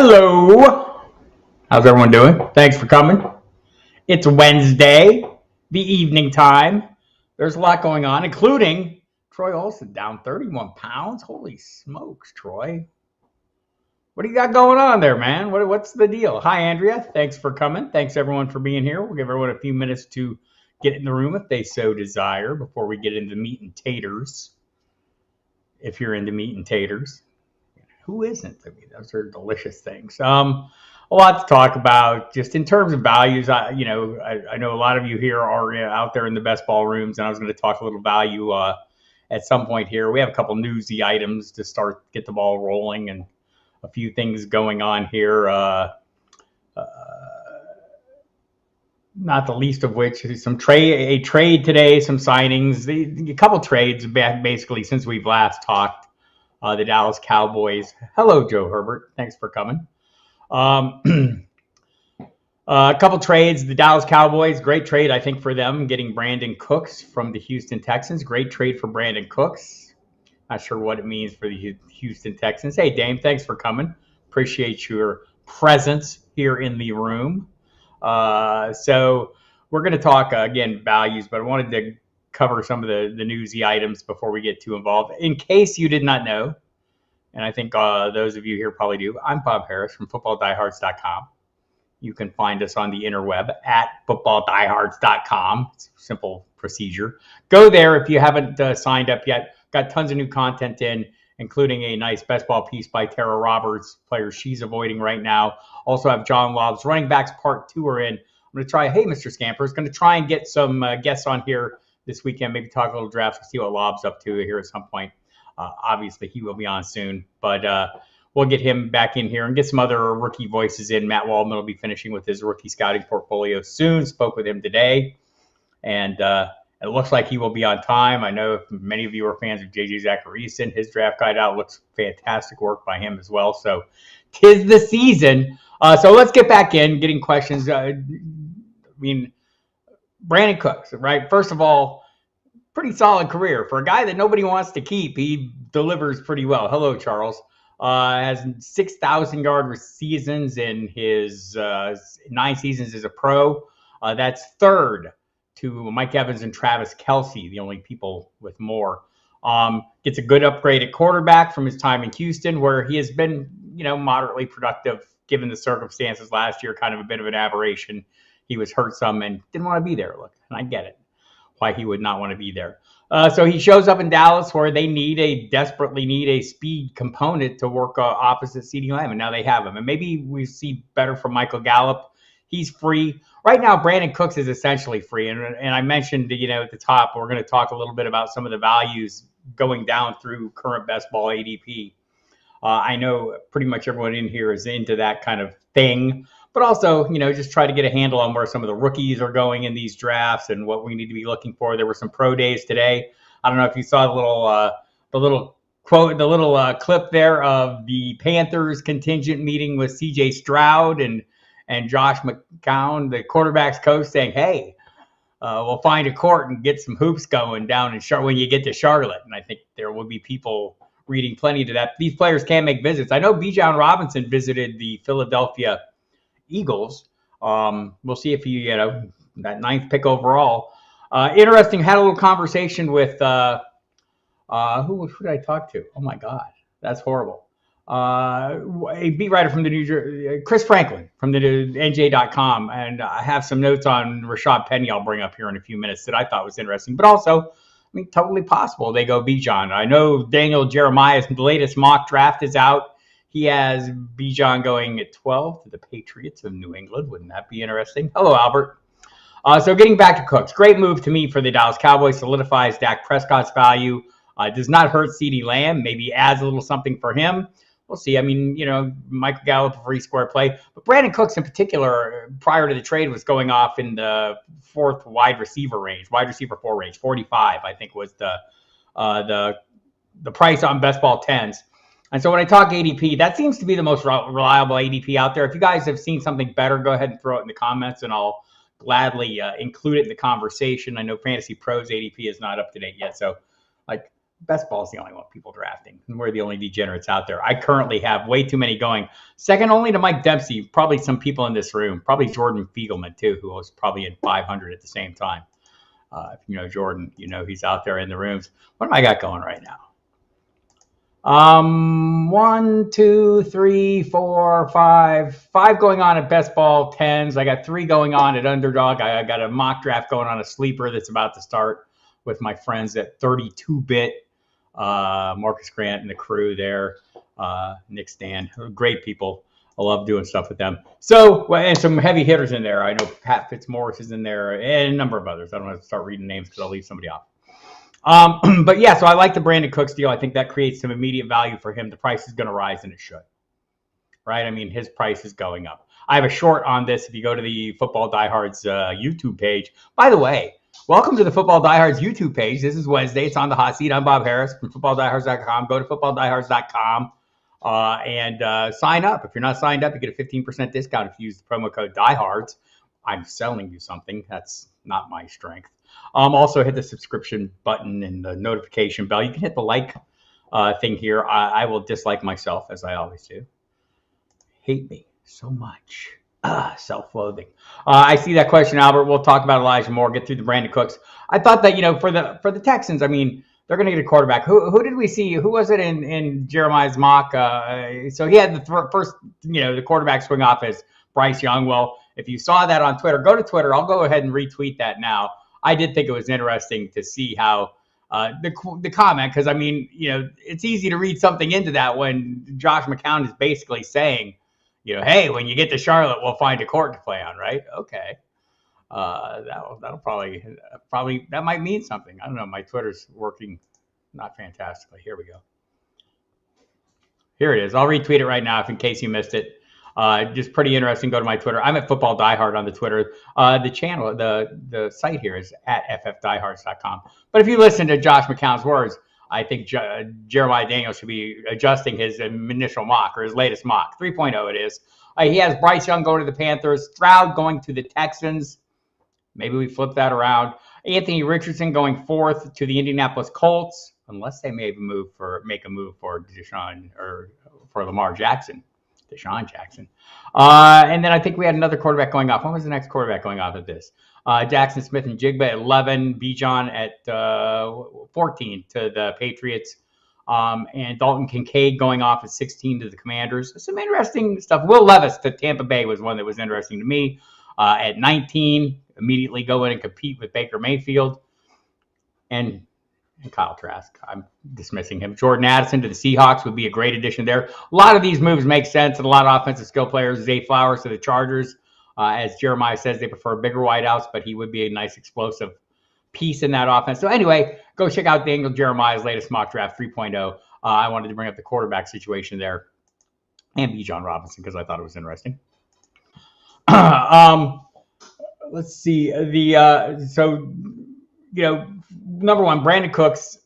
Hello. How's everyone doing? Thanks for coming. It's Wednesday, the evening time. There's a lot going on, including Troy Olsen down 31 pounds. Holy smokes, Troy. What do you got going on there, man? What's the deal? Hi, Andrea. Thanks for coming. Thanks, everyone, for being here. We'll give everyone a few minutes to get in the room if they so desire before we get into meat and taters. If you're into meat and taters. Who isn't? I mean, those are delicious things. A lot to talk about just in terms of values. I know a lot of you here are out there in the best ball rooms, and I was going to talk a little value at some point here. We have a couple newsy items to get the ball rolling, and a few things going on here. Not the least of which is a trade today, some signings, a couple trades basically since we've last talked. The Dallas Cowboys. Hello, Joe Herbert. Thanks for coming. A couple trades. The Dallas Cowboys, great trade, I think, for them, getting Brandon Cooks from the Houston Texans. Great trade for Brandon Cooks. Not sure what it means for the Houston Texans. Hey, Dame, thanks for coming. Appreciate your presence here in the room. So we're going to talk, again, values, but I wanted to cover some of the newsy items before we get too involved. In case you did not know, and I think those of you here probably do, I'm Bob Harris from footballdiehards.com. You can find us on the interweb at footballdiehards.com. It's a simple procedure. Go there if you haven't signed up yet. Got tons of new content in, including a nice best ball piece by Tara Roberts, players she's avoiding right now. Also have John Lobb's running backs part 2 are in. I'm going to try, hey, Mr. Scampers, going to try and get some guests on here this weekend, maybe talk a little drafts, see what Lobb's up to here at some point. Obviously, he will be on soon, but we'll get him back in here and get some other rookie voices in. Matt Waldman will be finishing with his rookie scouting portfolio soon. Spoke with him today, and it looks like he will be on time. I know many of you are fans of J.J. Zacharyson. His draft guide out looks fantastic work by him as well. So 'tis the season. So let's get back in, getting questions. Brandon Cooks, right? First of all, pretty solid career. For a guy that nobody wants to keep, he delivers pretty well. Hello, Charles. Has 6,000-yard seasons in his 9 seasons as a pro. That's third to Mike Evans and Travis Kelce, the only people with more. Gets a good upgrade at quarterback from his time in Houston, where he has been, moderately productive given the circumstances last year, kind of a bit of an aberration. He was hurt some and didn't want to be there. Look, and I get it, why he would not want to be there. So he shows up in Dallas where they desperately need a speed component to work opposite CeeDee Lamb, and now they have him. And maybe we see better from Michael Gallup. He's free. Right now, Brandon Cooks is essentially free. And I mentioned, at the top, we're going to talk a little bit about some of the values going down through current best ball ADP. I know pretty much everyone in here is into that kind of thing. But also, just try to get a handle on where some of the rookies are going in these drafts and what we need to be looking for. There were some pro days today. I don't know if you saw the little quote, the little clip there of the Panthers contingent meeting with C.J. Stroud and Josh McCown, the quarterback's coach, saying, "Hey, we'll find a court and get some hoops going down in Charlotte when you get to Charlotte." And I think there will be people reading plenty to that. These players can make visits. I know Bijan Robinson visited the Philadelphia Eagles. We'll see if he, that 9th pick overall. Interesting. Had a little conversation with who did I talk to? Oh my God, that's horrible. A beat writer from the New Jersey, Chris Franklin from the NJ.com, and I have some notes on Rashad Penny I'll bring up here in a few minutes that I thought was interesting, but also, totally possible they go Bijan. I know Daniel Jeremiah's latest mock draft is out. He has Bijan going at 12 to the Patriots of New England. Wouldn't that be interesting? Hello, Albert. So getting back to Cooks, great move to me for the Dallas Cowboys. Solidifies Dak Prescott's value. Does not hurt CeeDee Lamb. Maybe adds a little something for him. We'll see. Michael Gallup, a free square play. But Brandon Cooks in particular, prior to the trade, was going off in the 4th wide receiver 4 range. 45, I think, was the price on best ball 10s. And so when I talk ADP, that seems to be the most reliable ADP out there. If you guys have seen something better, go ahead and throw it in the comments, and I'll gladly include it in the conversation. I know Fantasy Pros ADP is not up to date yet, so best ball is the only one people drafting. And we're the only degenerates out there. I currently have way too many going. Second only to Mike Dempsey, probably some people in this room, probably Jordan Fiegelman too, who was probably in 500 at the same time. If you know Jordan, you know he's out there in the rooms. What am I got going right now? 5 going on at best ball 10s. I got 3 going on at underdog. I got a mock draft going on a sleeper that's about to start with my friends at 32-bit. Marcus Grant and the crew there. Nick Stan, great people. I love doing stuff with them. So, and some heavy hitters in there. I know Pat Fitzmaurice is in there and a number of others. I don't have to start reading names because I'll leave somebody off. But yeah, so I like the Brandon Cooks deal. I think that creates some immediate value for him. The price is going to rise, and it should. Right? I mean, his price is going up. I have a short on this. If you go to the Football Diehards YouTube page. By the way, welcome to the Football Diehards YouTube page. This is Wednesday. It's on the hot seat. I'm Bob Harris from FootballDiehards.com. Go to FootballDiehards.com and sign up. If you're not signed up, you get a 15% discount if you use the promo code Diehards. I'm selling you something. That's not my strength. Also hit the subscription button and the notification bell. You can hit the like thing here. I will dislike myself, as I always do. Hate me so much. Self-loathing. I see that question, Albert. We'll talk about Elijah Moore. Get through the Brandon Cooks. I thought that, for the Texans, I mean, they're going to get a quarterback. Who did we see? Who was it in Jeremiah's mock? So he had the first, the quarterback swing off as Bryce Young. Well, if you saw that on Twitter, go to Twitter. I'll go ahead and retweet that now. I did think it was interesting to see how the comment, because, I mean, it's easy to read something into that when Josh McCown is basically saying, hey, when you get to Charlotte, we'll find a court to play on, right? Okay. That'll probably that might mean something. I don't know. My Twitter's working not fantastically. Here we go. Here it is. I'll retweet it right now if in case you missed it. Just pretty interesting. Go to my Twitter. I'm at Football Diehard on the Twitter. The channel, the site here is at ffdiehards.com. But if you listen to Josh McCown's words, I think Jeremiah Daniels should be adjusting his initial mock or his latest mock. 3.0 it is. He has Bryce Young going to the Panthers, Stroud going to the Texans. Maybe we flip that around. Anthony Richardson going 4th to the Indianapolis Colts, unless they make a move for Deshaun or for Lamar Jackson. Deshaun Jackson. And then I think we had another quarterback going off. When was the next quarterback going off at this? Jackson Smith and Jigba at 11, Bijan at 14 to the Patriots, and Dalton Kincaid going off at 16 to the Commanders. Some interesting stuff. Will Levis to Tampa Bay was one that was interesting to me. At 19, immediately go in and compete with Baker Mayfield and Kyle Trask. I'm dismissing him. Jordan Addison to the Seahawks would be a great addition there. A lot of these moves make sense, and a lot of offensive skill players. Zay Flowers to the Chargers. As Jeremiah says, they prefer bigger wideouts, but he would be a nice explosive piece in that offense. So anyway, go check out Daniel Jeremiah's latest mock draft 3.0. I wanted to bring up the quarterback situation there and Bijan Robinson because I thought it was interesting. Let's see. Number one, Brandon Cooks.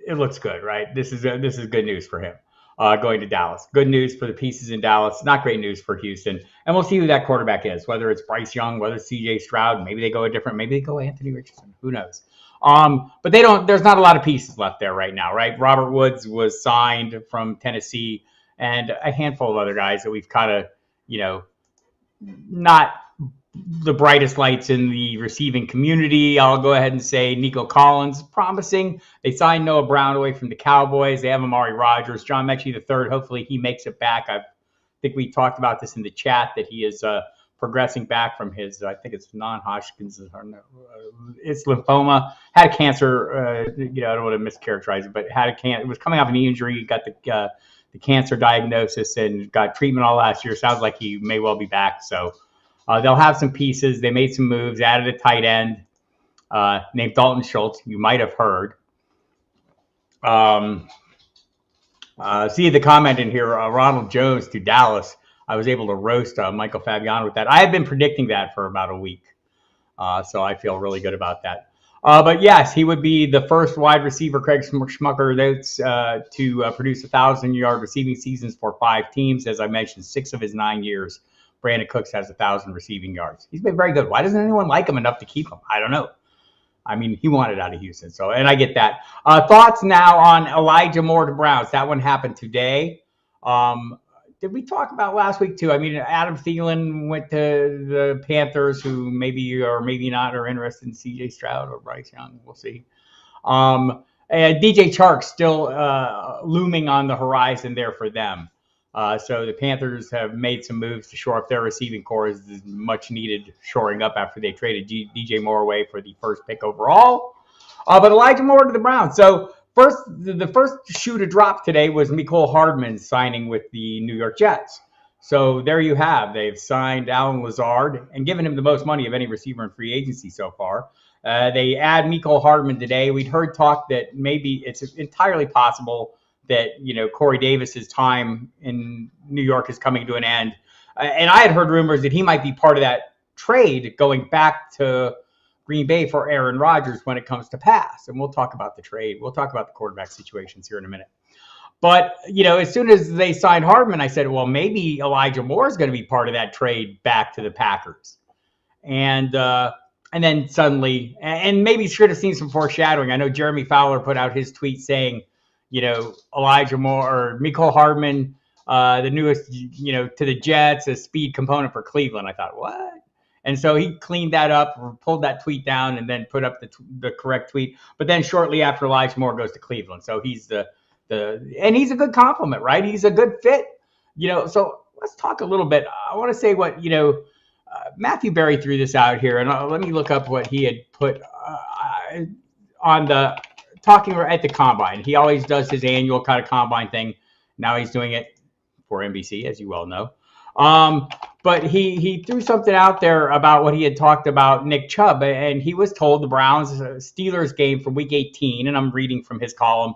It looks good, right? This is good news for him. Going to Dallas. Good news for the pieces in Dallas. Not great news for Houston. And we'll see who that quarterback is, whether it's Bryce Young, whether it's CJ Stroud. Maybe they go maybe they go Anthony Richardson. Who knows? But there's not a lot of pieces left there right now, right? Robert Woods was signed from Tennessee and a handful of other guys that we've kind of, not the brightest lights in the receiving community. I'll go ahead and say Nico Collins, promising. They signed Noah Brown away from the Cowboys. They have Amari Rodgers, John Mechie III. Hopefully he makes it back. I think we talked about this in the chat that he is progressing back from his, I think it's non-Hodgkin's, it's lymphoma. Had a cancer. I don't want to mischaracterize it, but it was coming off an knee injury. He got the cancer diagnosis and got treatment all last year. Sounds like he may well be back. So they'll have some pieces. They made some moves, added a tight end named Dalton Schultz. You might have heard. See the comment in here, Ronald Jones to Dallas. I was able to roast Michael Fabiano with that. I have been predicting that for about a week. So I feel really good about that. But yes, he would be the first wide receiver, Craig Schmucker, to produce 1,000-yard receiving seasons for 5 teams. As I mentioned, 6 of his 9 years. Brandon Cooks has 1,000 receiving yards. He's been very good. Why doesn't anyone like him enough to keep him? I don't know. I mean, he wanted out of Houston. So, and I get that. Thoughts now on Elijah Moore to Browns? That one happened today. Did we talk about last week too? I mean, Adam Thielen went to the Panthers, who maybe or maybe not are interested in C.J. Stroud or Bryce Young. We'll see. And DJ Chark still looming on the horizon there for them. So the Panthers have made some moves to shore up their receiving corps, is much needed shoring up after they traded DJ Moore away for the first pick overall. But Elijah Moore to the Browns. So the first shoe to drop today was Mecole Hardman signing with the New York Jets. So there you have. They've signed Allen Lazard and given him the most money of any receiver in free agency so far. They add Mecole Hardman today. We'd heard talk that maybe it's entirely possible that, Corey Davis's time in New York is coming to an end. And I had heard rumors that he might be part of that trade going back to Green Bay for Aaron Rodgers when it comes to pass. And we'll talk about the trade. We'll talk about the quarterback situations here in a minute. But, as soon as they signed Hardman, I said, well, maybe Elijah Moore is going to be part of that trade back to the Packers. And then suddenly, and maybe should have seen some foreshadowing. I know Jeremy Fowler put out his tweet saying, Elijah Moore or Mecole Hardman, the newest, to the Jets, a speed component for Cleveland. I thought, what? And so he cleaned that up, pulled that tweet down, and then put up the correct tweet. But then shortly after, Elijah Moore goes to Cleveland. So he's and he's a good compliment, right? He's a good fit, So let's talk a little bit. I want to say what, Matthew Berry threw this out here, and let me look up what he had put on the talking at the combine. He always does his annual kind of combine thing. Now he's doing it for NBC, as you well know. But he threw something out there about what he had talked about Nick Chubb, and he was told the Browns Steelers game from Week 18, and I'm reading from his column.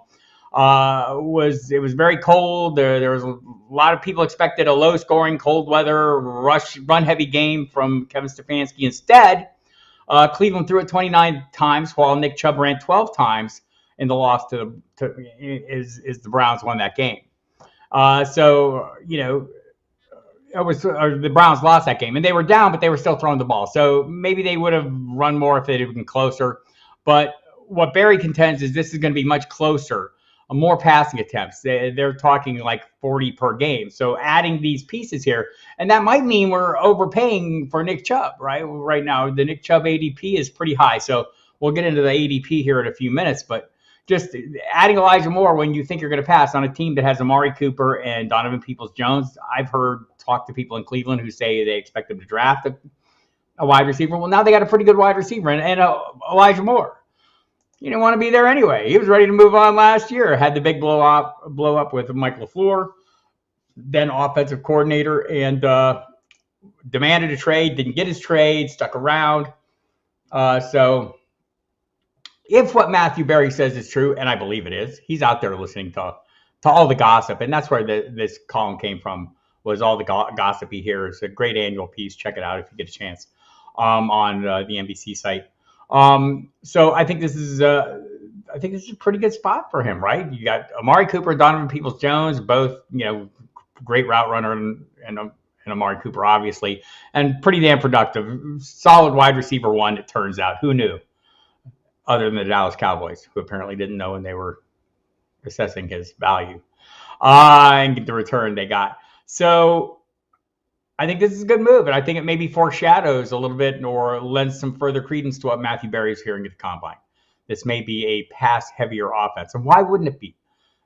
It was very cold. There was a lot of people expected a low-scoring, cold weather, run-heavy game from Kevin Stefanski. Instead, Cleveland threw it 29 times, while Nick Chubb ran 12 times in the loss to the Browns won that game. It was the Browns lost that game, and they were down, but they were still throwing the ball. So maybe they would have run more if they had been closer. But what Barry contends is this is going to be much closer. More passing attempts. They're talking like 40 per game. So adding these pieces here, and that might mean we're overpaying for Nick Chubb, right? Right now, the Nick Chubb ADP is pretty high. So we'll get into the ADP here in a few minutes. But just adding Elijah Moore when you think you're going to pass on a team that has Amari Cooper and Donovan Peoples-Jones. I've talked to people in Cleveland who say they expect them to draft a wide receiver. Well, now they got a pretty good wide receiver and Elijah Moore. He didn't want to be there anyway. He was ready to move on last year. Had the big blow up with Mike LaFleur, then offensive coordinator, and demanded a trade. Didn't get his trade. Stuck around. So if what Matthew Berry says is true, and I believe it is, he's out there listening to all the gossip, and that's where this column came from. Was all the gossip he hears. A great annual piece. Check it out if you get a chance on the NBC site. So I think this is a pretty good spot for him, right? You got Amari Cooper, Donovan Peoples-Jones, both, great route runner and Amari Cooper, obviously, and pretty damn productive. Solid wide receiver one, it turns out. Who knew? Other than the Dallas Cowboys, who apparently didn't know when they were assessing his value and the return they got. So I think this is a good move, and I think it maybe foreshadows a little bit or lends some further credence to what Matthew Berry is hearing at the combine. This may be a pass-heavier offense, and why wouldn't it be?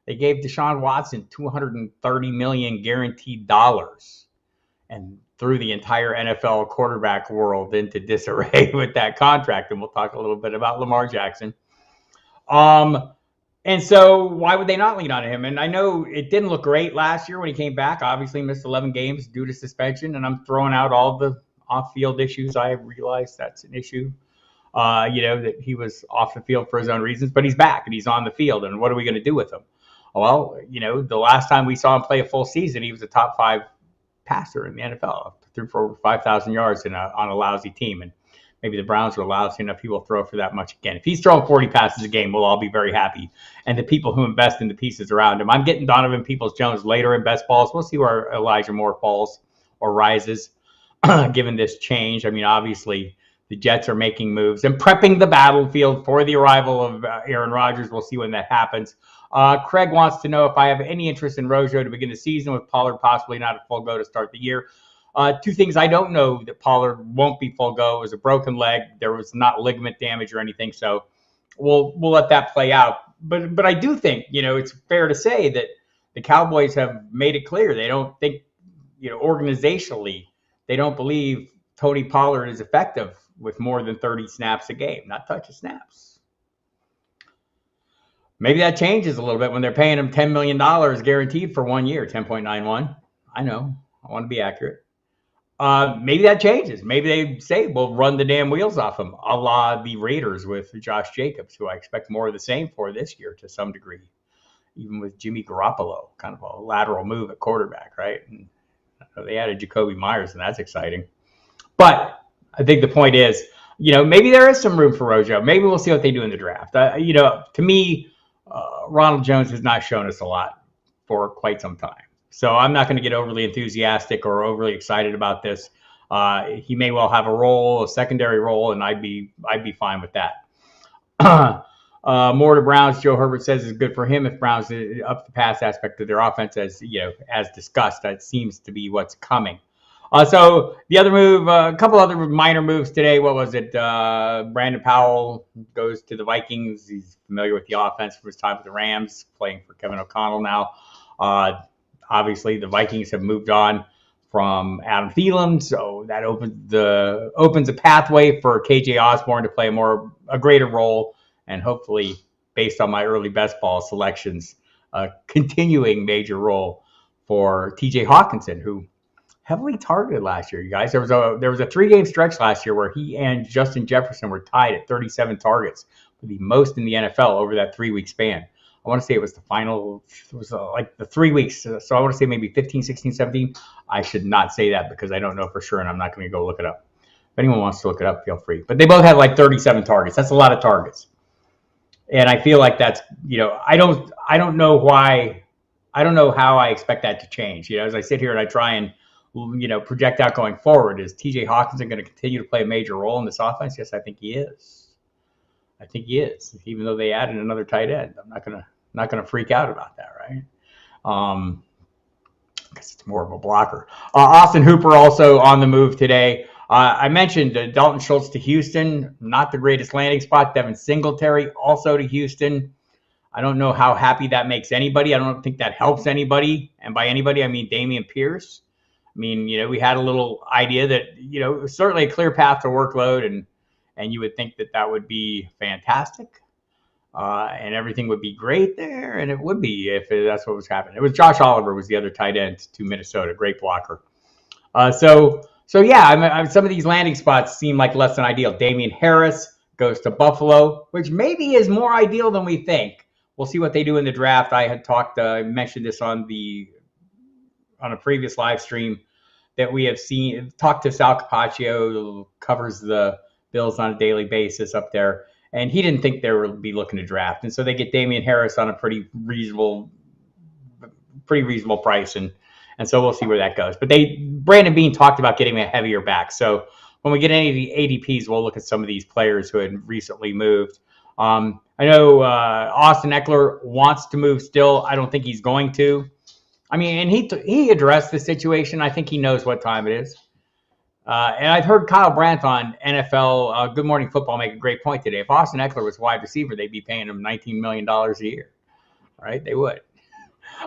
They gave Deshaun Watson $230 million guaranteed dollars and threw the entire NFL quarterback world into disarray with that contract, and we'll talk a little bit about Lamar Jackson. And so why would they not lean on him? And I know it didn't look great last year when he came back. Obviously missed 11 games due to suspension, and I'm throwing out all the off-field issues. I realize that's an issue, that he was off the field for his own reasons, but he's back and he's on the field. And what are we going to do with him? Well, the last time we saw him play a full season, he was a top 5 passer in the NFL, threw for over 5,000 yards on a lousy team. And maybe the Browns are lousy enough he will throw for that much again. If he's throwing 40 passes a game, we'll all be very happy. And the people who invest in the pieces around him. I'm getting Donovan Peoples-Jones later in best balls. We'll see where Elijah Moore falls or rises given this change. I mean, obviously, the Jets are making moves and prepping the battlefield for the arrival of Aaron Rodgers. We'll see when that happens. Craig wants to know if I have any interest in Rojo to begin the season, with Pollard possibly not a full go to start the year. Two things I don't know that Pollard won't be full go. It was a broken leg. There was not ligament damage or anything, so we'll let that play out. But I do think, it's fair to say that the Cowboys have made it clear they don't think, organizationally, they don't believe Tony Pollard is effective with more than 30 snaps a game, not touch of snaps. Maybe that changes a little bit when they're paying him $10 million guaranteed for 1 year, 10.91. I know. I want to be accurate. Maybe that changes. Maybe they say, we'll run the damn wheels off him, a la the Raiders with Josh Jacobs, who I expect more of the same for this year to some degree, even with Jimmy Garoppolo, kind of a lateral move at quarterback, right? And they added Jacoby Myers, and that's exciting. But I think the point is, maybe there is some room for Rojo. Maybe we'll see what they do in the draft. To me, Ronald Jones has not shown us a lot for quite some time. So I'm not going to get overly enthusiastic or overly excited about this. He may well have a secondary role, and I'd be fine with that. More to Browns. Joe Herbert says it's good for him if Browns up the pass aspect of their offense, as discussed. That seems to be what's coming. So the other move, a couple other minor moves today. What was it? Brandon Powell goes to the Vikings. He's familiar with the offense from his time with the Rams, playing for Kevin O'Connell now. Obviously, the Vikings have moved on from Adam Thielen, so that opens a pathway for KJ Osborne to play a greater role, and hopefully, based on my early best ball selections, a continuing major role for TJ Hawkinson, who heavily targeted last year, you guys. There was a 3-game stretch last year where he and Justin Jefferson were tied at 37 targets, the most in the NFL over that 3-week span. I want to say it was like the 3 weeks. So I want to say maybe 15, 16, 17. I should not say that because I don't know for sure, and I'm not going to go look it up. If anyone wants to look it up, feel free. But they both had like 37 targets. That's a lot of targets. And I feel like that's, I don't know why. I don't know how I expect that to change. As I sit here and I try and project out going forward, is TJ Hawkinson going to continue to play a major role in this offense? Yes, I think he is. Even though they added another tight end. I'm not gonna freak out about that, right? Because it's more of a blocker. Austin Hooper also on the move today. I mentioned Dalton Schultz to Houston, not the greatest landing spot. Devin Singletary also to Houston. I don't know how happy that makes anybody. I don't think that helps anybody. And by anybody, I mean Dameon Pierce. I mean, we had a little idea that, it was certainly a clear path to workload, and you would think that would be fantastic. And everything would be great there, and it would be if that's what was happening. It was Josh Oliver was the other tight end to Minnesota, great blocker. So yeah, some of these landing spots seem like less than ideal. Damian Harris goes to Buffalo, which maybe is more ideal than we think. We'll see what they do in the draft. I had mentioned this on a previous live stream, that we have talked to Sal Capaccio, who covers the Bills on a daily basis up there, and he didn't think they would be looking to draft, and so they get Damian Harris on a pretty reasonable price, and so we'll see where that goes. But Brandon Beane talked about getting a heavier back, so when we get any of the ADPs, we'll look at some of these players who had recently moved. I know Austin Eckler wants to move still. I don't think he's going to. I mean, and he addressed the situation. I think he knows what time it is. And I've heard Kyle Brandt on NFL Good Morning Football make a great point today. If Austin Eckler was wide receiver, they'd be paying him $19 million a year, right? They would.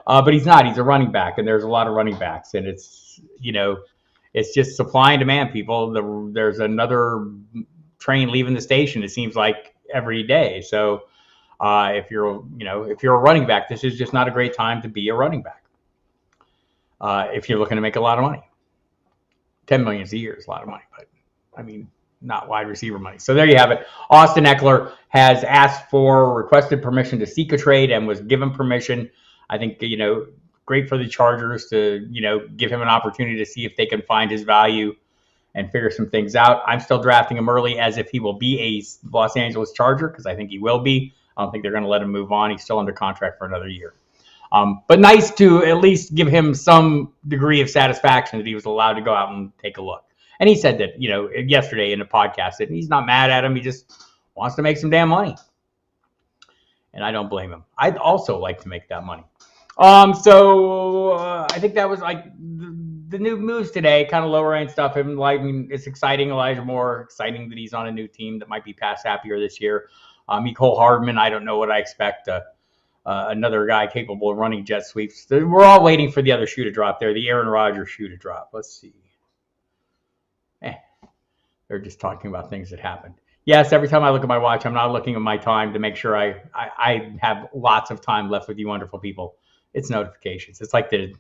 But he's not. He's a running back, and there's a lot of running backs. And it's just supply and demand, people. There's another train leaving the station, it seems like, every day. So if you're a running back, this is just not a great time to be a running back. If you're looking to make a lot of money. $10 million a year is a lot of money, but I mean, not wide receiver money. So there you have it. Austin Eckler has requested permission to seek a trade and was given permission. I think, great for the Chargers to, give him an opportunity to see if they can find his value and figure some things out. I'm still drafting him early as if he will be a Los Angeles Charger, because I think he will be. I don't think they're going to let him move on. He's still under contract for another year. But nice to at least give him some degree of satisfaction that he was allowed to go out and take a look. And he said that, yesterday in a podcast that he's not mad at him. He just wants to make some damn money. And I don't blame him. I'd also like to make that money. I think that was like the new moves today, kind of lower end stuff. It's exciting. Elijah Moore, exciting that he's on a new team that might be pass happier this year. Nicole Hardman, I don't know what I expect. Another guy capable of running jet sweeps. We're all waiting for the other shoe to drop there, the Aaron Rodgers shoe to drop. Let's see. They're just talking about things that happened. Yes, every time I look at my watch, I'm not looking at my time to make sure I have lots of time left with you wonderful people. It's notifications. It's like the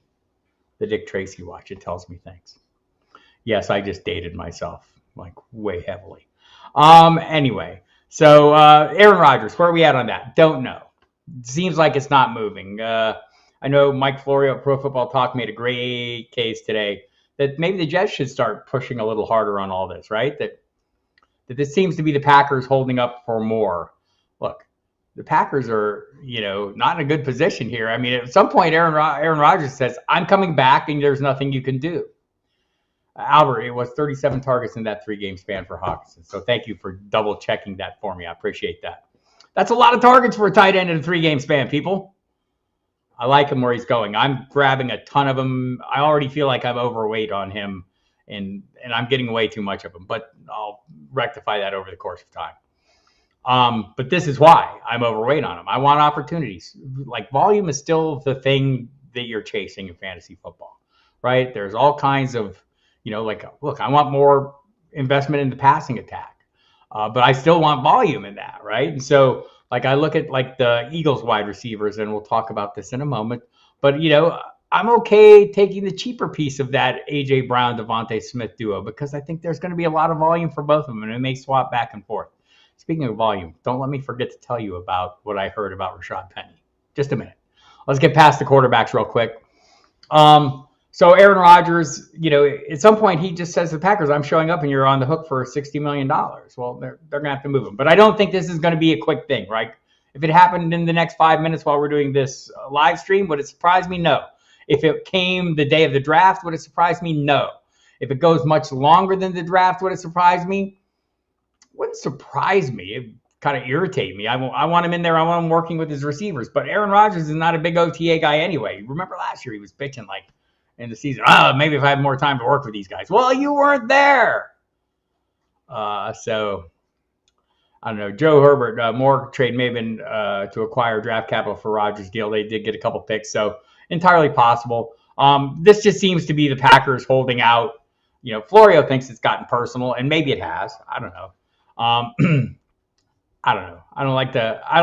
Dick Tracy watch. It tells me things. Yes, I just dated myself like way heavily. Anyway, so Aaron Rodgers, where are we at on that? Don't know. Seems like it's not moving. I know Mike Florio at Pro Football Talk made a great case today that maybe the Jets should start pushing a little harder on all this, right? That this seems to be the Packers holding up for more. Look, the Packers are, not in a good position here. I mean, at some point, Aaron Rodgers says, I'm coming back, and there's nothing you can do. Albert, it was 37 targets in that 3-game span for Hawkinson. So thank you for double checking that for me. I appreciate that. That's a lot of targets for a tight end in a 3-game span, people. I like him where he's going. I'm grabbing a ton of them. I already feel like I'm overweight on him, and I'm getting way too much of him. But I'll rectify that over the course of time. But this is why I'm overweight on him. I want opportunities. Like, volume is still the thing that you're chasing in fantasy football, right? There's all kinds of, look, I want more investment in the passing attack. But I still want volume in that, right? And so, I look at the Eagles wide receivers, and we'll talk about this in a moment. But I'm okay taking the cheaper piece of that A.J. Brown, Devontae Smith duo because I think there's going to be a lot of volume for both of them, and it may swap back and forth. Speaking of volume, don't let me forget to tell you about what I heard about Rashad Penny. Just a minute. Let's get past the quarterbacks real quick. So Aaron Rodgers, at some point he just says to the Packers, I'm showing up and you're on the hook for $60 million. Well, they're going to have to move him. But I don't think this is going to be a quick thing, right? If it happened in the next 5 minutes while we're doing this live stream, would it surprise me? No. If it came the day of the draft, would it surprise me? No. If it goes much longer than the draft, would it surprise me? Wouldn't surprise me. It kind of irritate me. I want him in there. I want him working with his receivers. But Aaron Rodgers is not a big OTA guy anyway. Remember last year he was pitching in the season. Maybe if I had more time to work with these guys. Well, you weren't there. So I don't know. Joe Herbert, more trade may have been to acquire draft capital for Rodgers' deal. They did get a couple picks, so entirely possible. This just seems to be the Packers holding out. Florio thinks it's gotten personal, and maybe it has. I don't know. I don't know. I don't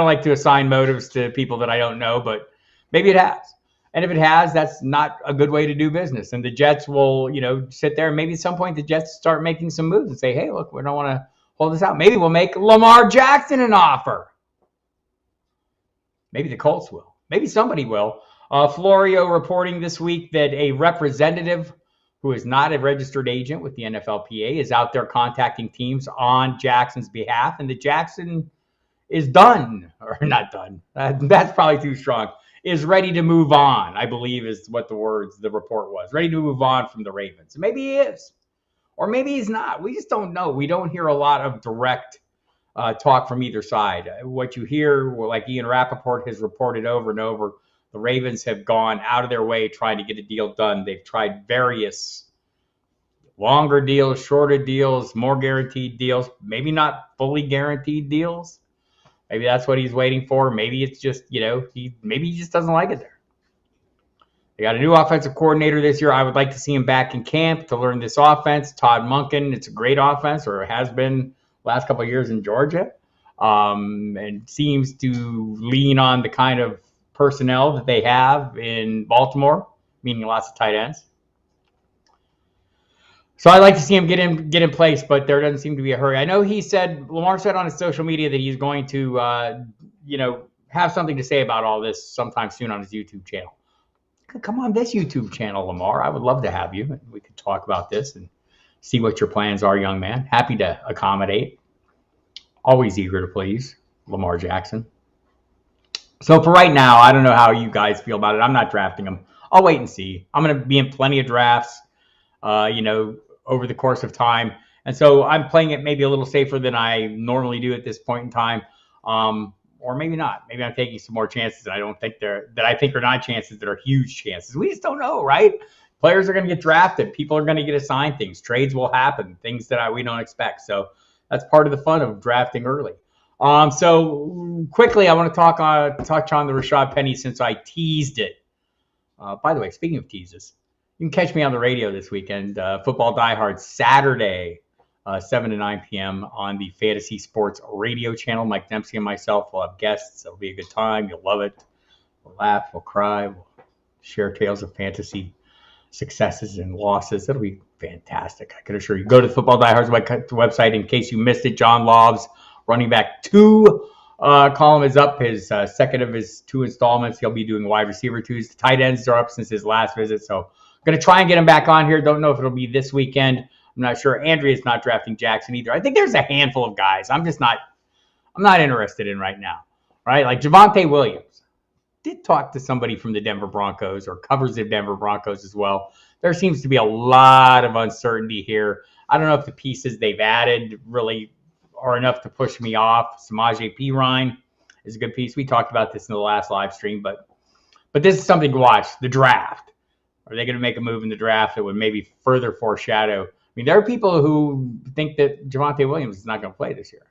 like to assign motives to people that I don't know, but maybe it has. And if it has, that's not a good way to do business. And the Jets will, sit there and maybe at some point the Jets start making some moves and say, hey, look, we don't want to hold this out. Maybe we'll make Lamar Jackson an offer. Maybe the Colts will. Maybe somebody will. Florio reporting this week that a representative who is not a registered agent with the NFLPA is out there contacting teams on Jackson's behalf. And that Jackson is done, or not done. That's probably too strong. Is ready to move on, I believe is what the report was. Ready to move on from the Ravens. Maybe he is. Or maybe he's not. We just don't know. We don't hear a lot of direct talk from either side. What you hear, like Ian Rappaport has reported over and over, the Ravens have gone out of their way trying to get a deal done. They've tried various longer deals, shorter deals, more guaranteed deals, maybe not fully guaranteed deals. Maybe that's what he's waiting for. Maybe it's just, maybe he just doesn't like it there. They got a new offensive coordinator this year. I would like to see him back in camp to learn this offense. Todd Monken, it's a great offense, or it has been last couple of years in Georgia, and seems to lean on the kind of personnel that they have in Baltimore, meaning lots of tight ends. So I'd like to see him get in place, but there doesn't seem to be a hurry. I know Lamar said on his social media that he's going to, have something to say about all this sometime soon on his YouTube channel. Come on this YouTube channel, Lamar. I would love to have you. We could talk about this and see what your plans are, young man. Happy to accommodate. Always eager to please, Lamar Jackson. So for right now, I don't know how you guys feel about it. I'm not drafting him. I'll wait and see. I'm going to be in plenty of drafts. over the course of time. And so I'm playing it maybe a little safer than I normally do at this point in time. Or maybe not. Maybe I'm taking some more chances that I think are not chances that are huge chances. We just don't know, right? Players are going to get drafted. People are going to get assigned things. Trades will happen. Things that we don't expect. So that's part of the fun of drafting early. So quickly, I want to touch on the Rashad Penny since I teased it. By the way, speaking of teases, you can catch me on the radio this weekend. Football Diehards Saturday, 7 to 9 p.m. on the Fantasy Sports Radio channel. Mike Dempsey and myself will have guests. It'll be a good time. You'll love it. We'll laugh. We'll cry. We'll share tales of fantasy successes and losses. It'll be fantastic. I can assure you. Go to the Football Diehards website in case you missed it. John Lobbs, running back 2 column is up. His second of his 2 installments. He'll be doing wide receiver 2s. The tight ends are up since his last visit. So I'm going to try and get him back on here. Don't know if it'll be this weekend. I'm not sure. Andrea's not drafting Jackson either. I think there's a handful of guys I'm not interested in right now. Right? Like Javonte Williams. Did talk to somebody from the Denver Broncos or covers the Denver Broncos as well. There seems to be a lot of uncertainty here. I don't know if the pieces they've added really are enough to push me off. Samaje Perine is a good piece. We talked about this in the last live stream, but this is something to watch. The draft. Are they going to make a move in the draft that would maybe further foreshadow? I mean, there are people who think that Javonte Williams is not going to play this year.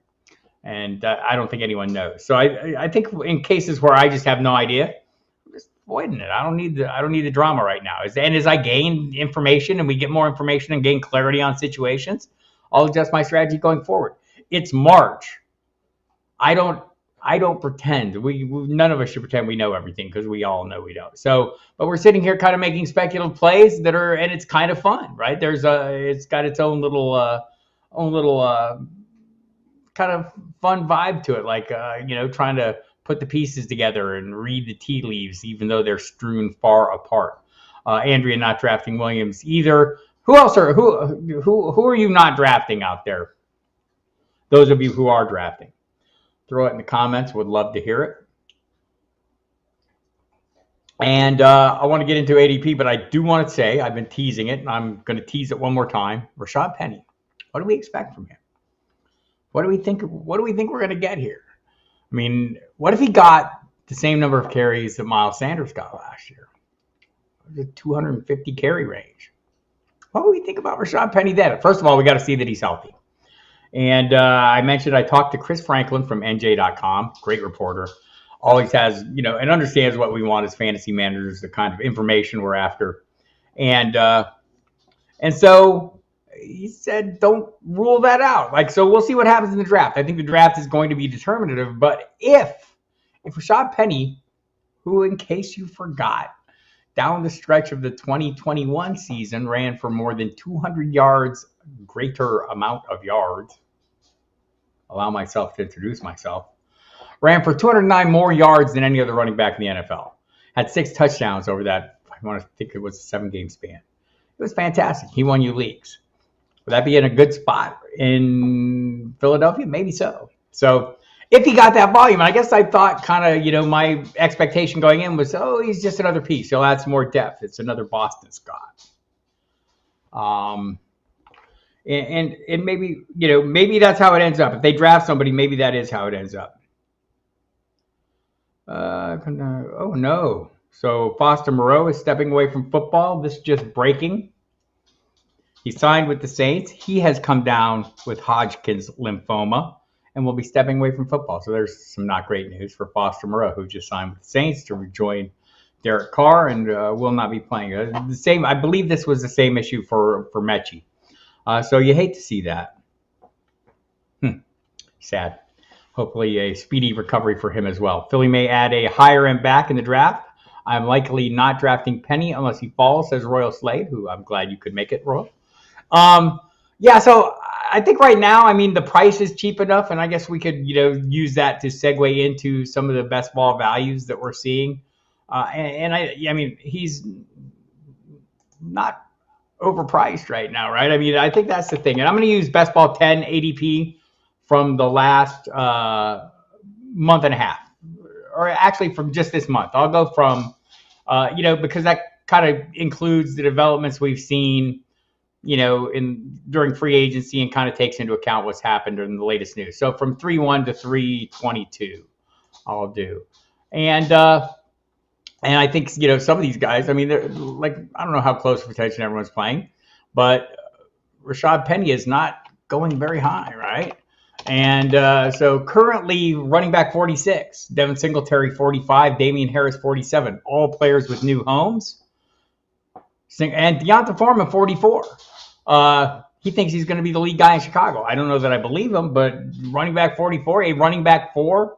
And I don't think anyone knows. So I think in cases where I just have no idea, I'm just avoiding it. I don't need the drama right now. As I gain information and we get more information and gain clarity on situations, I'll adjust my strategy going forward. It's March. I don't pretend. None of us should pretend we know everything because we all know we don't. So, but we're sitting here kind of making speculative plays and it's kind of fun, right? It's got its own little kind of fun vibe to it, like trying to put the pieces together and read the tea leaves, even though they're strewn far apart. Andrea not drafting Williams either. Who are you not drafting out there? Those of you who are drafting, throw it in the comments. Would love to hear it. And I want to get into ADP, but I do want to say I've been teasing it, and I'm going to tease it one more time. Rashad Penny. What do we expect from him? What do we think we're going to get here? I mean, what if he got the same number of carries that Miles Sanders got last year? The 250 carry range. What do we think about Rashad Penny then? First of all, we got to see that he's healthy. And I mentioned I talked to Chris Franklin from NJ.com, great reporter. Always has, and understands what we want as fantasy managers, the kind of information we're after. And so he said, don't rule that out. So we'll see what happens in the draft. I think the draft is going to be determinative. But if Rashad Penny, who, in case you forgot, down the stretch of the 2021 season ran for more than 200 yards, greater amount of yards, allow myself to introduce myself, ran for 209 more yards than any other running back in the NFL. Had 6 touchdowns over that, I want to think it was a 7-game span. It was fantastic. He won you leagues. Would that be in a good spot in Philadelphia? Maybe so. So if he got that volume, I guess I thought kind of, my expectation going in was, he's just another piece. He'll add some more depth. It's another Boston Scott. And maybe, maybe that's how it ends up. If they draft somebody, maybe that is how it ends up. Oh, no. So Foster Moreau is stepping away from football. This is just breaking. He signed with the Saints. He has come down with Hodgkin's lymphoma and will be stepping away from football. So there's some not great news for Foster Moreau, who just signed with the Saints to rejoin Derek Carr and will not be playing. The same, I believe this was the same issue for Mechie. So you hate to see that. Sad. Hopefully a speedy recovery for him as well. Philly may add a higher end back in the draft. I'm likely not drafting Penny unless he falls, says Royal Slade, who I'm glad you could make it, Royal. So I think right now, the price is cheap enough, and I guess we could, use that to segue into some of the best ball values that we're seeing. He's not overpriced right now, right? I think that's the thing. And I'm going to use Best Ball 10 ADP from the last month and a half, or actually from just this month. I'll go from, because that kind of includes the developments we've seen during free agency and kind of takes into account what's happened in the latest news. So from 3-1 to 322, I'll do. And I think, some of these guys, I mean, they're like, I don't know how close of attention everyone's playing, but Rashad Penny is not going very high, right? And so currently running back 46, Devin Singletary 45, Damian Harris 47, all players with new homes. And Deonta Foreman 44. He thinks he's going to be the lead guy in Chicago. I don't know that I believe him, but running back 44, a running back 4,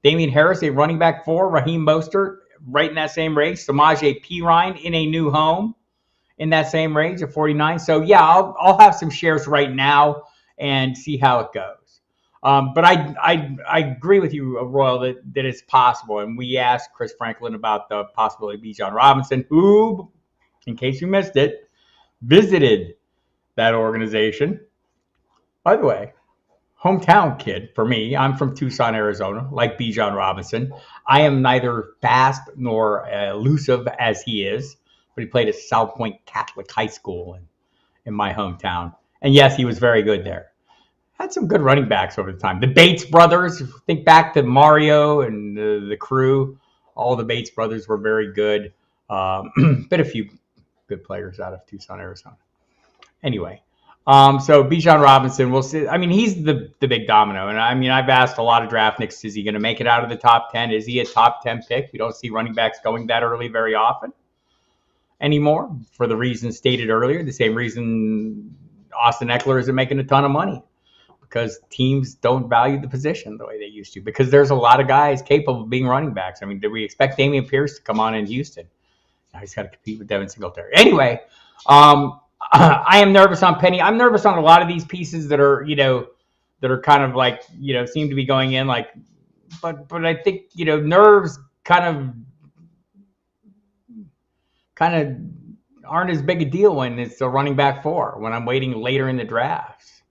Damian Harris, a running back 4, Raheem Mostert, right in that same range. Samaje Perine in a new home in that same range of 49. So yeah, I'll have some shares right now and see how it goes. But I agree with you, Royal, that it's possible. And we asked Chris Franklin about the possibility of Bijan Robinson, who, in case you missed it, visited that organization. By the way, hometown kid for me. I'm from Tucson, Arizona, like Bijan Robinson. I am neither fast nor elusive as he is, but he played at South Point Catholic High School in my hometown. And yes, he was very good there. Had some good running backs over the time. The Bates brothers, think back to Mario and the crew. All the Bates brothers were very good. Been a few good players out of Tucson, Arizona. Anyway, so Bijan Robinson, we'll see. I mean, he's the big domino. And I mean, I've asked a lot of draftniks, is he going to make it out of the top 10? Is he a top 10 pick? We don't see running backs going that early very often anymore for the reasons stated earlier. The same reason Austin Eckler isn't making a ton of money, because teams don't value the position the way they used to, because there's a lot of guys capable of being running backs. I mean, did we expect Dameon Pierce to come on in Houston? Now he's got to compete with Devin Singletary. Anyway, I am nervous on Penny. I'm nervous on a lot of these pieces that are, that are kind of like, seem to be going in like, but I think, nerves kind of aren't as big a deal when it's a running back 4, when I'm waiting later in the drafts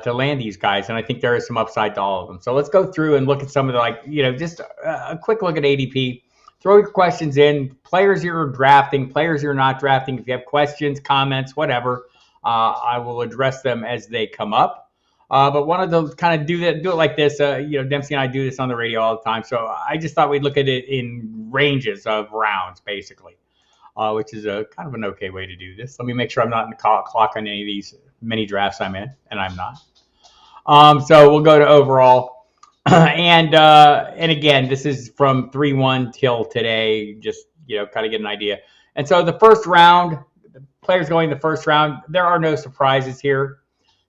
to land these guys. And I think there is some upside to all of them. So let's go through and look at some of the, just a quick look at ADP. Throw your questions in, players you're drafting, players you're not drafting. If you have questions, comments, whatever, I will address them as they come up. But wanted to kind of do it like this. Dempsey and I do this on the radio all the time. So I just thought we'd look at it in ranges of rounds, basically, which is a kind of an okay way to do this. Let me make sure I'm not in the clock on any of these many drafts I'm in, and I'm not. So we'll go to overall. And again, this is from 3-1 till today, just, kind of get an idea. And so the first round, the players going the first round, there are no surprises here.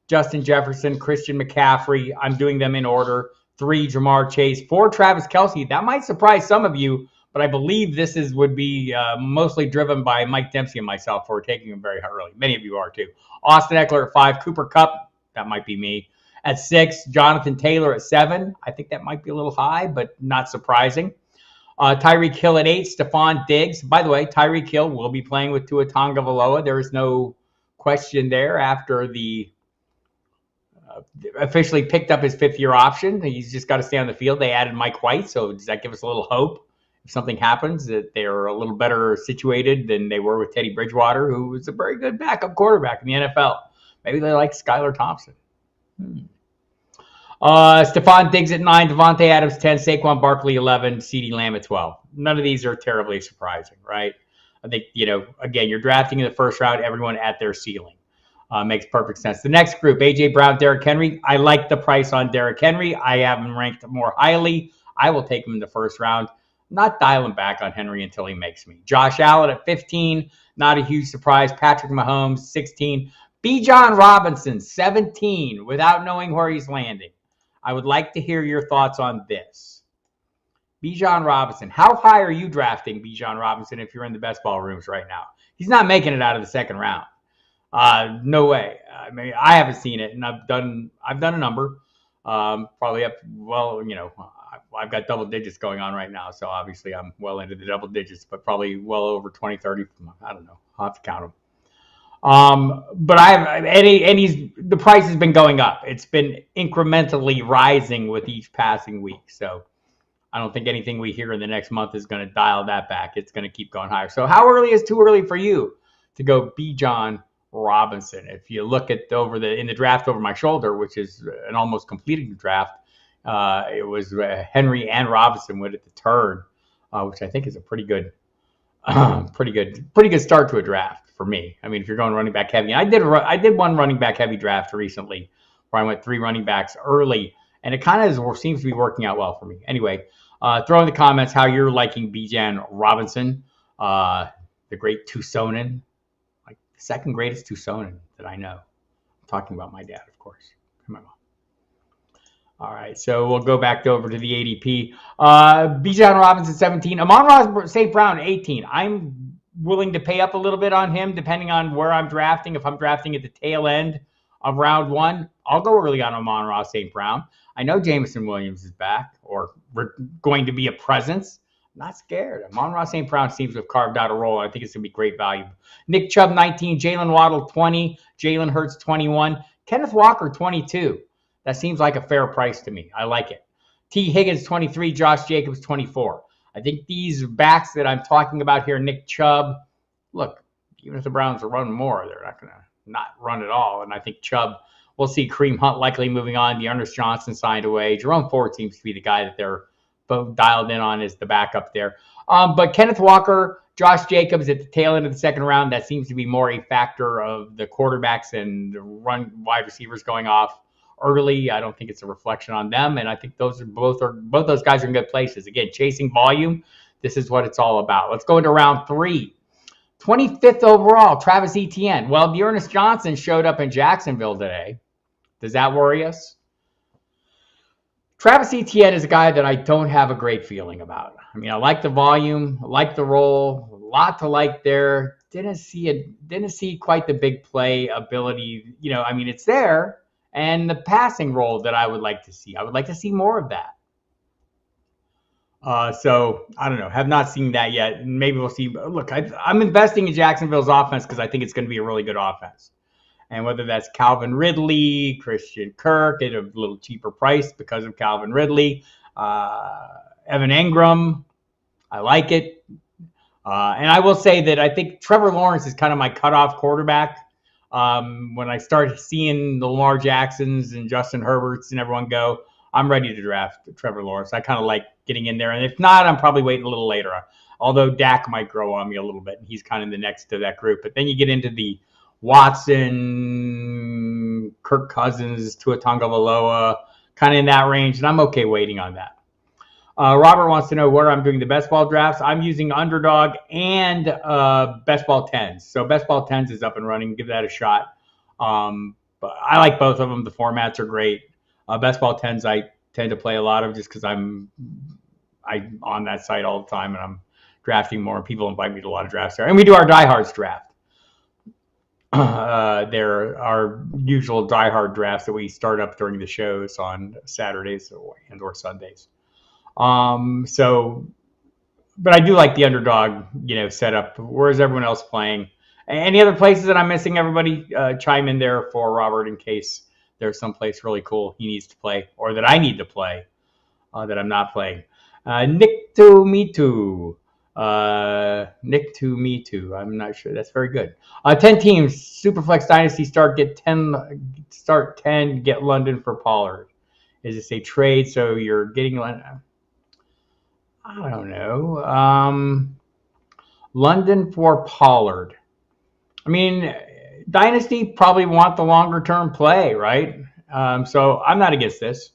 Justin Jefferson, Christian McCaffrey, I'm doing them in order. 3, Jamar Chase. 4, Travis Kelce. That might surprise some of you, but I believe this would be mostly driven by Mike Dempsey and myself for taking him very early. Many of you are too. Austin Eckler at 5, Cooper Kupp, that might be me. At 6, Jonathan Taylor at 7. I think that might be a little high, but not surprising. Tyreek Hill at 8, Stephon Diggs. By the way, Tyreek Hill will be playing with Tua Tagovailoa. There is no question there after the officially picked up his 5th-year option. He's just got to stay on the field. They added Mike White, so does that give us a little hope if something happens that they're a little better situated than they were with Teddy Bridgewater, who was a very good backup quarterback in the NFL. Maybe they like Skylar Thompson. Stephon Diggs at 9, Devontae Adams 10, Saquon Barkley 11, CeeDee Lamb at 12. None of these are terribly surprising, right? I think, again, you're drafting in the first round, everyone at their ceiling. Makes perfect sense. The next group, A.J. Brown, Derrick Henry. I like the price on Derrick Henry. I have him ranked more highly. I will take him in the first round. Not dialing back on Henry until he makes me. Josh Allen at 15, not a huge surprise. Patrick Mahomes, 16. Bijan Robinson, 17, without knowing where he's landing. I would like to hear your thoughts on this. Bijan Robinson. How high are you drafting Bijan Robinson if you're in the best ball rooms right now? He's not making it out of the second round. No way. I mean, I haven't seen it, and I've done a number. Probably up, I've got double digits going on right now, so obviously I'm well into the double digits, but probably well over 20, 30. I don't know. I'll have to count them. But the price has been going up. It's been incrementally rising with each passing week. So I don't think anything we hear in the next month is going to dial that back. It's going to keep going higher. So how early is too early for you to go Bijan Robinson. If you look at in the draft over my shoulder, which is an almost completing draft, it was Henry and Robinson went at the turn, which I think is a pretty good pretty good start to a draft for me. I mean, if you're going running back heavy, and I did one running back heavy draft recently where I went 3 running backs early, and it kind of seems to be working out well for me. Anyway, throw in the comments how you're liking Bijan Robinson, the great Tucsonan, like the second greatest Tucsonan that I know. I'm talking about my dad, of course. Come on. All right, so we'll go back over to the ADP. Bijan Robinson, 17. Amon-Ra St. Brown, 18. I'm willing to pay up a little bit on him depending on where I'm drafting. If I'm drafting at the tail end of round 1, I'll go early on Amon-Ra St. Brown. I know Jameson Williams is back or going to be a presence. I'm not scared. Amon-Ra St. Brown seems to have carved out a role. I think it's going to be great value. Nick Chubb, 19. Jalen Waddle, 20. Jalen Hurts, 21. Kenneth Walker, 22. That seems like a fair price to me. I like it. T. Higgins, 23. Josh Jacobs, 24. I think these backs that I'm talking about here, Nick Chubb, look, even if the Browns are running more, they're not going to not run at all. And I think Chubb, we'll see Kareem Hunt likely moving on. Dearness Johnson signed away. Jerome Ford seems to be the guy that they're both dialed in on as the backup there. But Kenneth Walker, Josh Jacobs at the tail end of the second round, that seems to be more a factor of the quarterbacks and the wide receivers going off early. I don't think it's a reflection on them, and I think both those guys are in good places. Again, chasing volume, this is what it's all about. Let's go into round 3. 25th overall, Travis Etienne. Well, Dearness Johnson showed up in Jacksonville today. Does that worry us? Travis Etienne is a guy that I don't have a great feeling about. I mean, I like the volume, I like the role, a lot to like there. Didn't see quite the big play ability. I mean, it's there. And the passing role that I would like to see. I would like to see more of that. So, I don't know. Have not seen that yet. Maybe we'll see. Look, I'm investing in Jacksonville's offense because I think it's going to be a really good offense. And whether that's Calvin Ridley, Christian Kirk at a little cheaper price because of Calvin Ridley, Evan Engram, I like it. And I will say that I think Trevor Lawrence is kind of my cutoff quarterback. When I start seeing the Lamar Jacksons and Justin Herberts and everyone go, I'm ready to draft Trevor Lawrence. I kind of like getting in there. And if not, I'm probably waiting a little later. Although Dak might grow on me a little bit. And he's kind of the next to that group. But then you get into the Watson, Kirk Cousins, Tua Tagovailoa, kind of in that range. And I'm okay waiting on that. Robert wants to know where I'm doing the best ball drafts. I'm using Underdog and Best Ball 10s. So Best Ball 10s is up and running. Give that a shot. But I like both of them. The formats are great. Best Ball 10s I tend to play a lot of just because I'm on that site all the time and I'm drafting more. People invite me to a lot of drafts there. And we do our Diehards draft. There are usual diehard drafts that we start up during the shows on Saturdays or Sundays. But I do like the Underdog, setup. Where's everyone else playing? Any other places that I'm missing? Everybody chime in there for Robert in case there's someplace really cool he needs to play or that I need to play that I'm not playing. Nick to me too. Nick to me too. I'm not sure. That's very good. 10 teams, Superflex Dynasty start 10, get London for Pollard. Is this a trade? So you're getting London. I don't know. London for Pollard. I mean, Dynasty probably want the longer term play, right? So I'm not against this.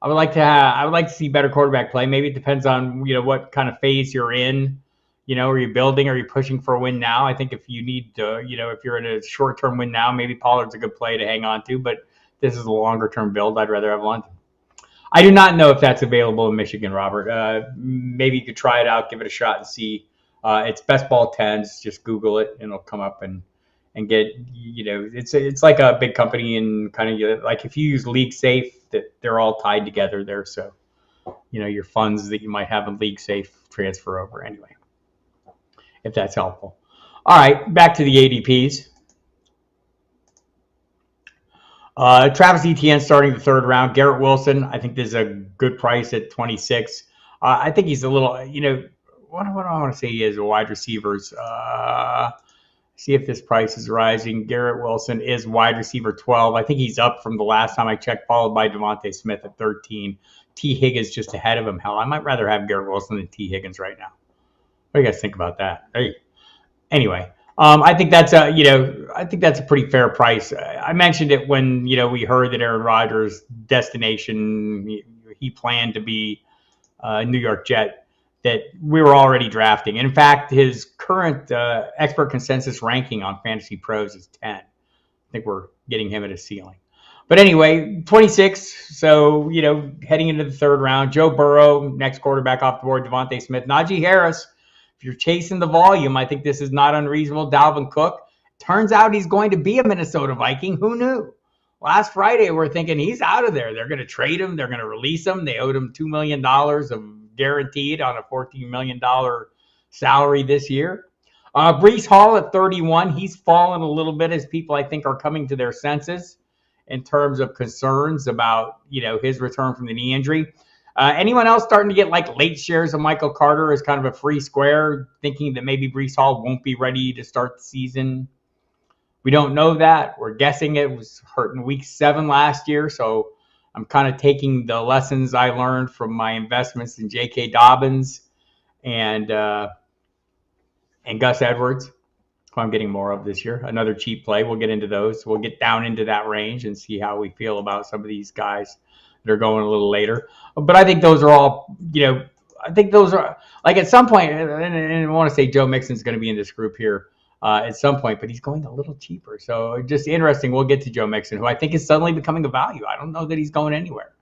I would like to see better quarterback play. Maybe it depends on what kind of phase you're in. Are you building? Are you pushing for a win now? I think if you need to, if you're in a short term win now, maybe Pollard's a good play to hang on to. But this is a longer term build. I'd rather have London. I do not know if that's available in Michigan, Robert. Maybe you could try it out, give it a shot, and see. It's Best Ball 10s. Just Google it, and it'll come up and get. It's like a big company, and kind of like if you use League Safe, that they're all tied together there. So, your funds that you might have in League Safe transfer over anyway. If that's helpful. All right, back to the ADPs. Travis Etienne starting the third round. Garrett Wilson, I think this is a good price at 26. I think he's a little, what do I want to say he is a wide receivers? See if this price is rising. Garrett Wilson is wide receiver 12. I think he's up from the last time I checked, followed by Devontae Smith at 13. T. Higgins just ahead of him. Hell, I might rather have Garrett Wilson than T. Higgins right now. What do you guys think about that? Hey. Anyway, I think that's I think that's a pretty fair price. I mentioned it when we heard that Aaron Rodgers' destination, he planned to be a New York Jet, that we were already drafting. In fact, his current expert consensus ranking on Fantasy Pros is 10. I think we're getting him at a ceiling. But anyway, 26. So, heading into the third round, Joe Burrow, next quarterback off the board, Devontae Smith, Najee Harris. If you're chasing the volume, I think this is not unreasonable. Dalvin Cook. Turns out he's going to be a Minnesota Viking. Who knew? Last Friday, we're thinking he's out of there. They're going to trade him. They're going to release him. They owed him $2 million of guaranteed on a $14 million salary this year. Breece Hall at 31. He's fallen a little bit as people, I think, are coming to their senses in terms of concerns about, his return from the knee injury. Anyone else starting to get late shares of Michael Carter as kind of a free square, thinking that maybe Breece Hall won't be ready to start the season? We don't know that. We're guessing it was hurt in week 7 last year. So I'm kind of taking the lessons I learned from my investments in J.K. Dobbins and Gus Edwards, who I'm getting more of this year. Another cheap play. We'll get into those. We'll get down into that range and see how we feel about some of these guys that are going a little later. But I think those are all, I think those are at some point, and I want to say Joe Mixon's going to be in this group here at some point, but he's going a little cheaper. So just interesting. We'll get to Joe Mixon, who I think is suddenly becoming a value. I don't know that he's going anywhere.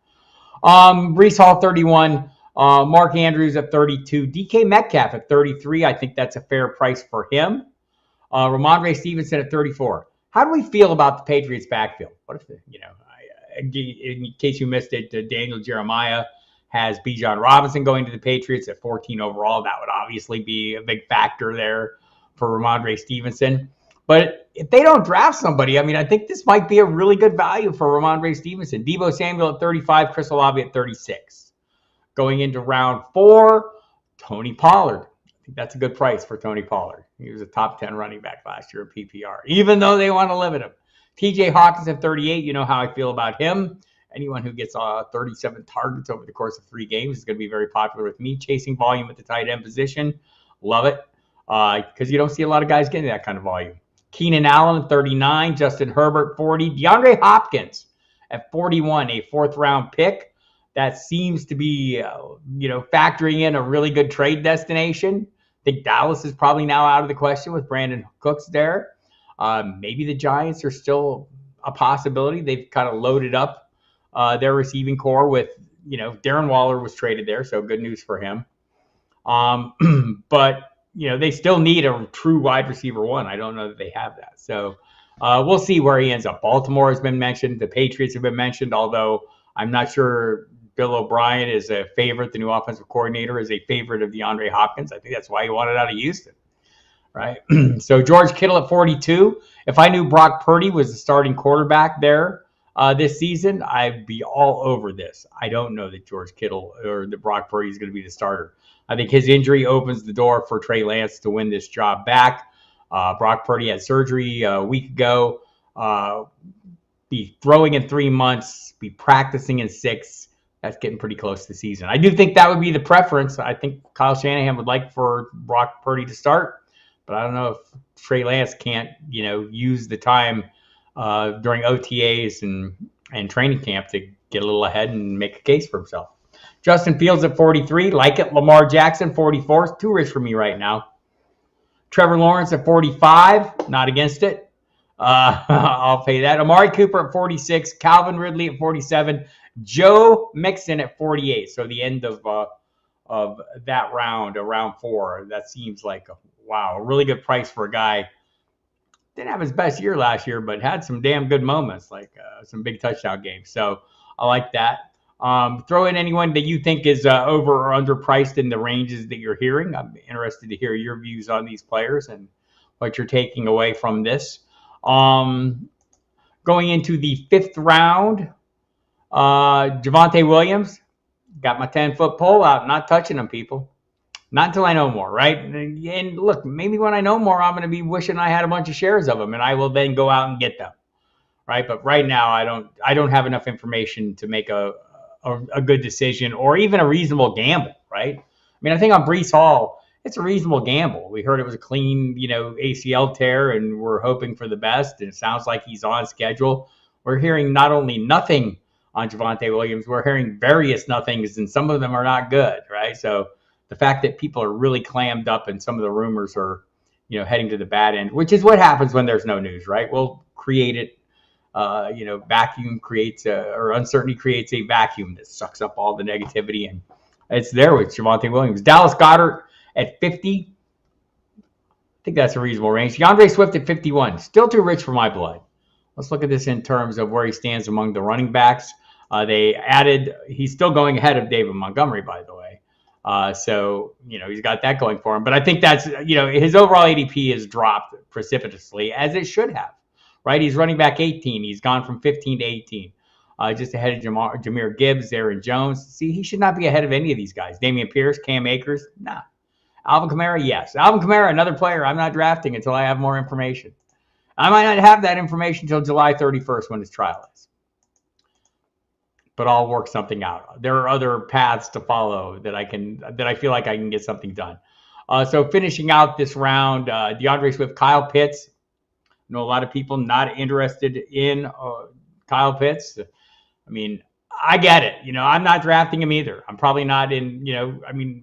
Breece Hall, 31. Mark Andrews at 32. DK Metcalf at 33. I think that's a fair price for him. Ramondre Stevenson at 34. How do we feel about the Patriots backfield? What if, in case you missed it, Daniel Jeremiah has Bijan Robinson going to the Patriots at 14 overall. That would obviously be a big factor there for Ramondre Stevenson. But if they don't draft somebody, I think this might be a really good value for Ramondre Stevenson. Deebo Samuel at 35, Chris Olave at 36. Going into round 4, Tony Pollard. I think that's a good price for Tony Pollard. He was a top 10 running back last year at PPR, even though they want to limit him. TJ Hawkins at 38, you know how I feel about him. Anyone who gets 37 targets over the course of 3 games is going to be very popular with me. Chasing volume at the tight end position. Love it. Because you don't see a lot of guys getting that kind of volume. Keenan Allen at 39, Justin Herbert 40, DeAndre Hopkins at 41, a 4th-round pick. That seems to be, factoring in a really good trade destination. I think Dallas is probably now out of the question with Brandon Cooks there. Maybe the Giants are still a possibility. They've kind of loaded up their receiving core with, Darren Waller was traded there, so good news for him. But, they still need a true wide receiver 1. I don't know that they have that. So we'll see where he ends up. Baltimore has been mentioned. The Patriots have been mentioned, although I'm not sure Bill O'Brien is a favorite. The new offensive coordinator is a favorite of DeAndre Hopkins. I think that's why he wanted out of Houston. Right. So George Kittle at 42. If I knew Brock Purdy was the starting quarterback there this season, I'd be all over this. I don't know that George Kittle or the Brock Purdy is going to be the starter. I think his injury opens the door for Trey Lance to win this job back. Brock Purdy had surgery a week ago. Be throwing in 3 months, be practicing in 6. That's getting pretty close to the season. I do think that would be the preference. I think Kyle Shanahan would like for Brock Purdy to start. But I don't know if Trey Lance can't, use the time during OTAs and training camp to get a little ahead and make a case for himself. Justin Fields at 43, like it. Lamar Jackson, 44. It's too rich for me right now. Trevor Lawrence at 45, not against it. I'll pay that. Amari Cooper at 46, Calvin Ridley at 47, Joe Mixon at 48. So the end of that round, round 4. That seems like a really good price for a guy. Didn't have his best year last year, but had some damn good moments, like some big touchdown games. So I like that. Throw in anyone that you think is over or underpriced in the ranges that you're hearing. I'm interested to hear your views on these players and what you're taking away from this. Going into the 5th round, Javonte Williams. Got my 10-foot pole out, not touching them, people. Not until I know more, right? And look, maybe when I know more, I'm going to be wishing I had a bunch of shares of them, and I will then go out and get them, right? But right now, I don't have enough information to make a good decision or even a reasonable gamble, right? I mean, I think on Brees Hall, it's a reasonable gamble. We heard it was a clean, ACL tear, and we're hoping for the best. And it sounds like he's on schedule. We're hearing not only nothing on Javonte Williams, we're hearing various nothings, and some of them are not good, right? So the fact that people are really clammed up and some of the rumors are, heading to the bad end, which is what happens when there's no news, right? We'll create it. Vacuum creates or uncertainty creates a vacuum that sucks up all the negativity, and it's there with Javonte Williams. Dallas Goedert at 50. I think that's a reasonable range. DeAndre Swift at 51. Still too rich for my blood. Let's look at this in terms of where he stands among the running backs. He's still going ahead of David Montgomery, by the way. So, he's got that going for him. But I think that's, his overall ADP has dropped precipitously, as it should have, right? He's running back 18. He's gone from 15 to 18. Just ahead of Jahmyr Gibbs, Aaron Jones. See, he should not be ahead of any of these guys. Dameon Pierce, Cam Akers, nah. Alvin Kamara, yes. Alvin Kamara, another player I'm not drafting until I have more information. I might not have that information until July 31st when his trial is. But I'll work something out. There are other paths to follow that I feel like I can get something done. So finishing out this round, DeAndre Swift, Kyle Pitts. I know a lot of people not interested in Kyle Pitts. I mean, I get it. I'm not drafting him either. I'm probably not in,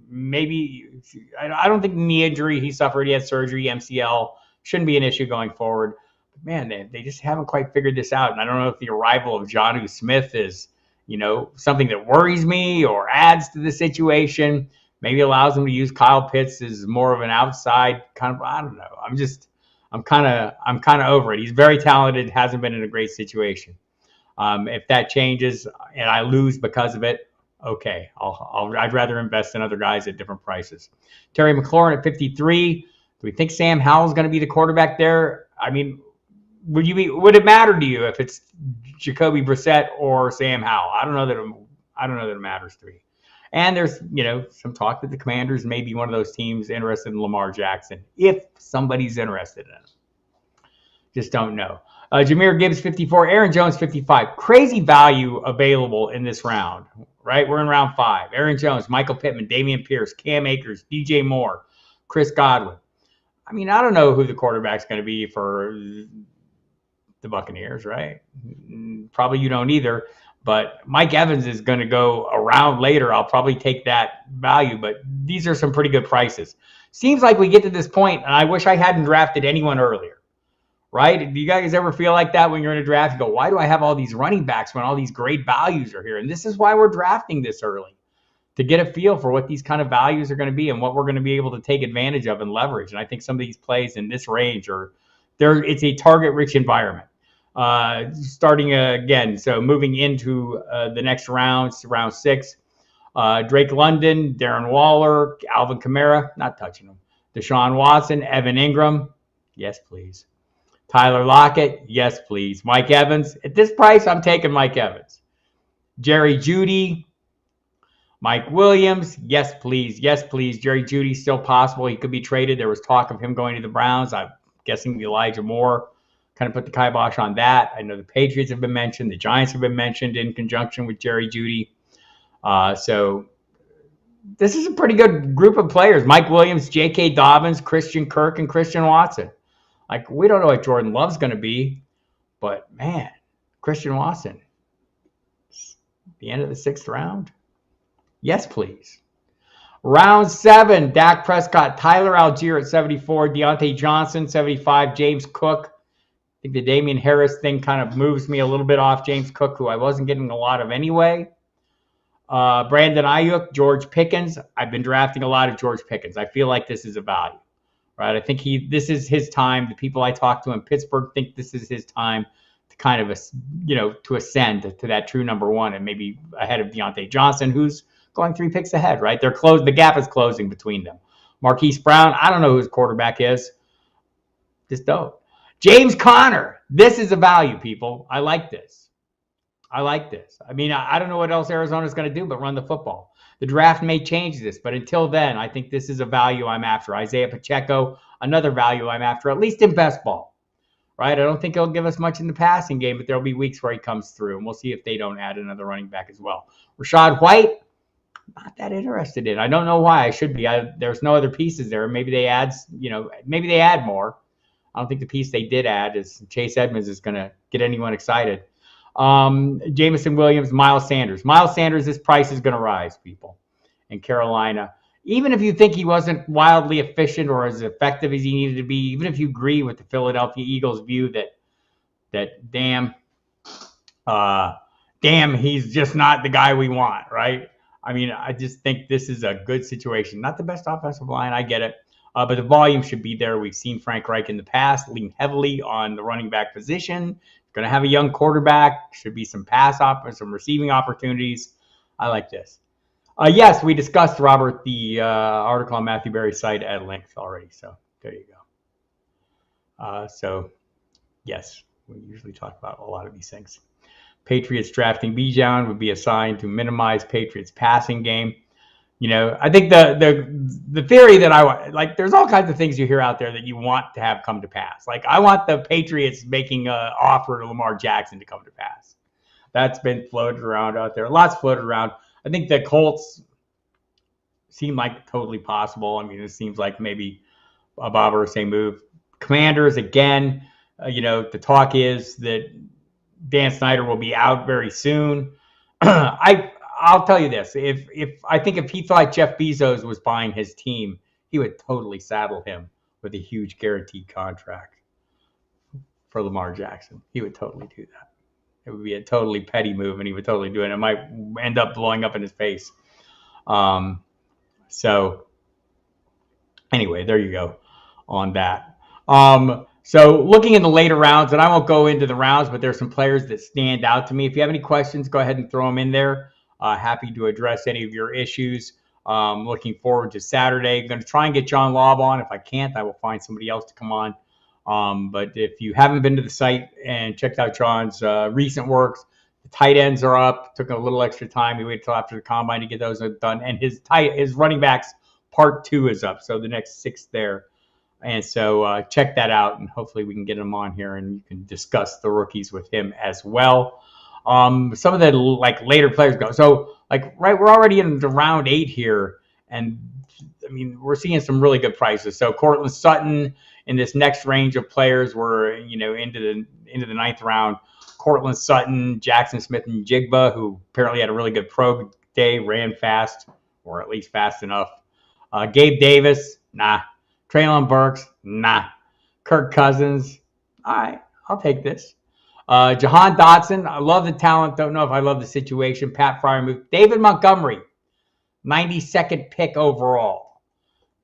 maybe, I don't think the knee injury he suffered, he had surgery, MCL, shouldn't be an issue going forward. But man, they just haven't quite figured this out. And I don't know if the arrival of Jonnu Smith is, something that worries me or adds to the situation. Maybe allows him to use Kyle Pitts as more of an outside kind of, I don't know. I'm kind of over it. He's very talented, hasn't been in a great situation. If that changes and I lose because of it, okay, I'd rather invest in other guys at different prices. Terry McLaurin at 53. Do we think Sam Howell's going to be the quarterback there? I mean, would it matter to you if it's Jacoby Brissett or Sam Howell? I don't know that it matters to me. And there's, some talk that the Commanders may be one of those teams interested in Lamar Jackson, if somebody's interested in him. Just don't know. Jahmyr Gibbs, 54. Aaron Jones, 55. Crazy value available in this round, right? We're in round 5. Aaron Jones, Michael Pittman, Dameon Pierce, Cam Akers, DJ Moore, Chris Godwin. I mean, I don't know who the quarterback's going to be for the Buccaneers, right? Probably you don't either. But Mike Evans is going to go around later. I'll probably take that value, but these are some pretty good prices. Seems like we get to this point, and I wish I hadn't drafted anyone earlier, right? Do you guys ever feel like that when you're in a draft? You go, why do I have all these running backs when all these great values are here? And this is why we're drafting this early, to get a feel for what these kind of values are going to be and what we're going to be able to take advantage of and leverage. And I think some of these plays in this range it's a target-rich environment. Starting again, so moving into the next round 6, Drake London, Darren Waller, Alvin Kamara, not touching them. Deshaun Watson, Evan Ingram, yes please. Tyler Lockett, yes please. Mike Evans, at this price, I'm taking Mike Evans. Jerry Jeudy, Mike Williams, yes please, yes please. Jerry Jeudy still possible. He could be traded. There was talk of him going to the Browns. I'm guessing Elijah Moore kind of put the kibosh on that. I know the Patriots have been mentioned. The Giants have been mentioned in conjunction with Jerry Jeudy. So this is a pretty good group of players. Mike Williams, J.K. Dobbins, Christian Kirk, and Christian Watson. Like, we don't know what Jordan Love's going to be, but, man, Christian Watson, the end of the 6th round? Yes, please. Round 7, Dak Prescott, Tyler Algier at 74, Deontay Johnson, 75, James Cook. I think the Damian Harris thing kind of moves me a little bit off James Cook, who I wasn't getting a lot of anyway. Brandon Ayuk, George Pickens. I've been drafting a lot of George Pickens. I feel like this is a value, right? I think this is his time. The people I talk to in Pittsburgh think this is his time to kind of, to ascend to that true number 1 and maybe ahead of Deontay Johnson, who's going 3 picks ahead, right? The gap is closing between them. Marquise Brown, I don't know who his quarterback is. Just don't. James Conner, this is a value, people. I like this. I like this. I mean, I don't know what else Arizona's going to do but run the football. The draft may change this, but until then, I think this is a value I'm after. Isaiah Pacheco, another value I'm after, at least in best ball, right? I don't think he'll give us much in the passing game, but there'll be weeks where he comes through, and we'll see if they don't add another running back as well. Rashad White, not that interested in. I don't know why I should be. There's no other pieces there. Maybe they maybe they add more. I don't think the piece they did add is Chase Edmonds is going to get anyone excited. Jameson Williams, Miles Sanders. Miles Sanders, this price is going to rise, people, in Carolina. Even if you think he wasn't wildly efficient or as effective as he needed to be, even if you agree with the Philadelphia Eagles view that damn, he's just not the guy we want, right? I mean, I just think this is a good situation. Not the best offensive line, I get it. But the volume should be there. We've seen Frank Reich in the past lean heavily on the running back position. Going to have a young quarterback. Should be some some receiving opportunities. I like this. Yes, we discussed, Robert, the article on Matthew Berry's site at length already. So there you go. Yes, we usually talk about a lot of these things. Patriots drafting Bijan would be assigned to minimize Patriots passing game. I think the theory that I like, there's all kinds of things you hear out there that you want to have come to pass. Like, I want the Patriots making an offer to Lamar Jackson to come to pass. That's been floated around out there. Lots floated around. I think the Colts seem like totally possible. I mean, it seems like maybe a Bob Irsay move. Commanders, again, the talk is that Dan Snyder will be out very soon. I'll tell you this: if he thought Jeff Bezos was buying his team, he would totally saddle him with a huge guaranteed contract for Lamar Jackson. He would totally do that. It would be a totally petty move, and he would totally do it. It might end up blowing up in his face. So anyway, there you go on that. So looking in the later rounds, and I won't go into the rounds, but there's some players that stand out to me. If you have any questions, go ahead and throw them in there. Happy to address any of your issues. Looking forward to Saturday. I'm going to try and get John Laub on. If I can't, I will find somebody else to come on. But if you haven't been to the site and checked out John's recent works, the tight ends are up. Took a little extra time. He waited till after the combine to get those done. And his running backs part 2 is up. So the next 6 there. And so check that out, and hopefully we can get him on here and you can discuss the rookies with him as well. Some of the later players go. So we're already in the round 8 here, and I mean, we're seeing some really good prices. So Cortland Sutton in this next range of players, we're into the 9th round. Cortland Sutton, Jackson Smith and Jigba, who apparently had a really good pro day, ran fast, or at least fast enough. Gabe Davis, nah. Treylon Burks, nah. Kirk Cousins, all right, I'll take this. Jahan Dotson, I love the talent. Don't know if I love the situation. Pat Freiermuth. David Montgomery, 92nd pick overall.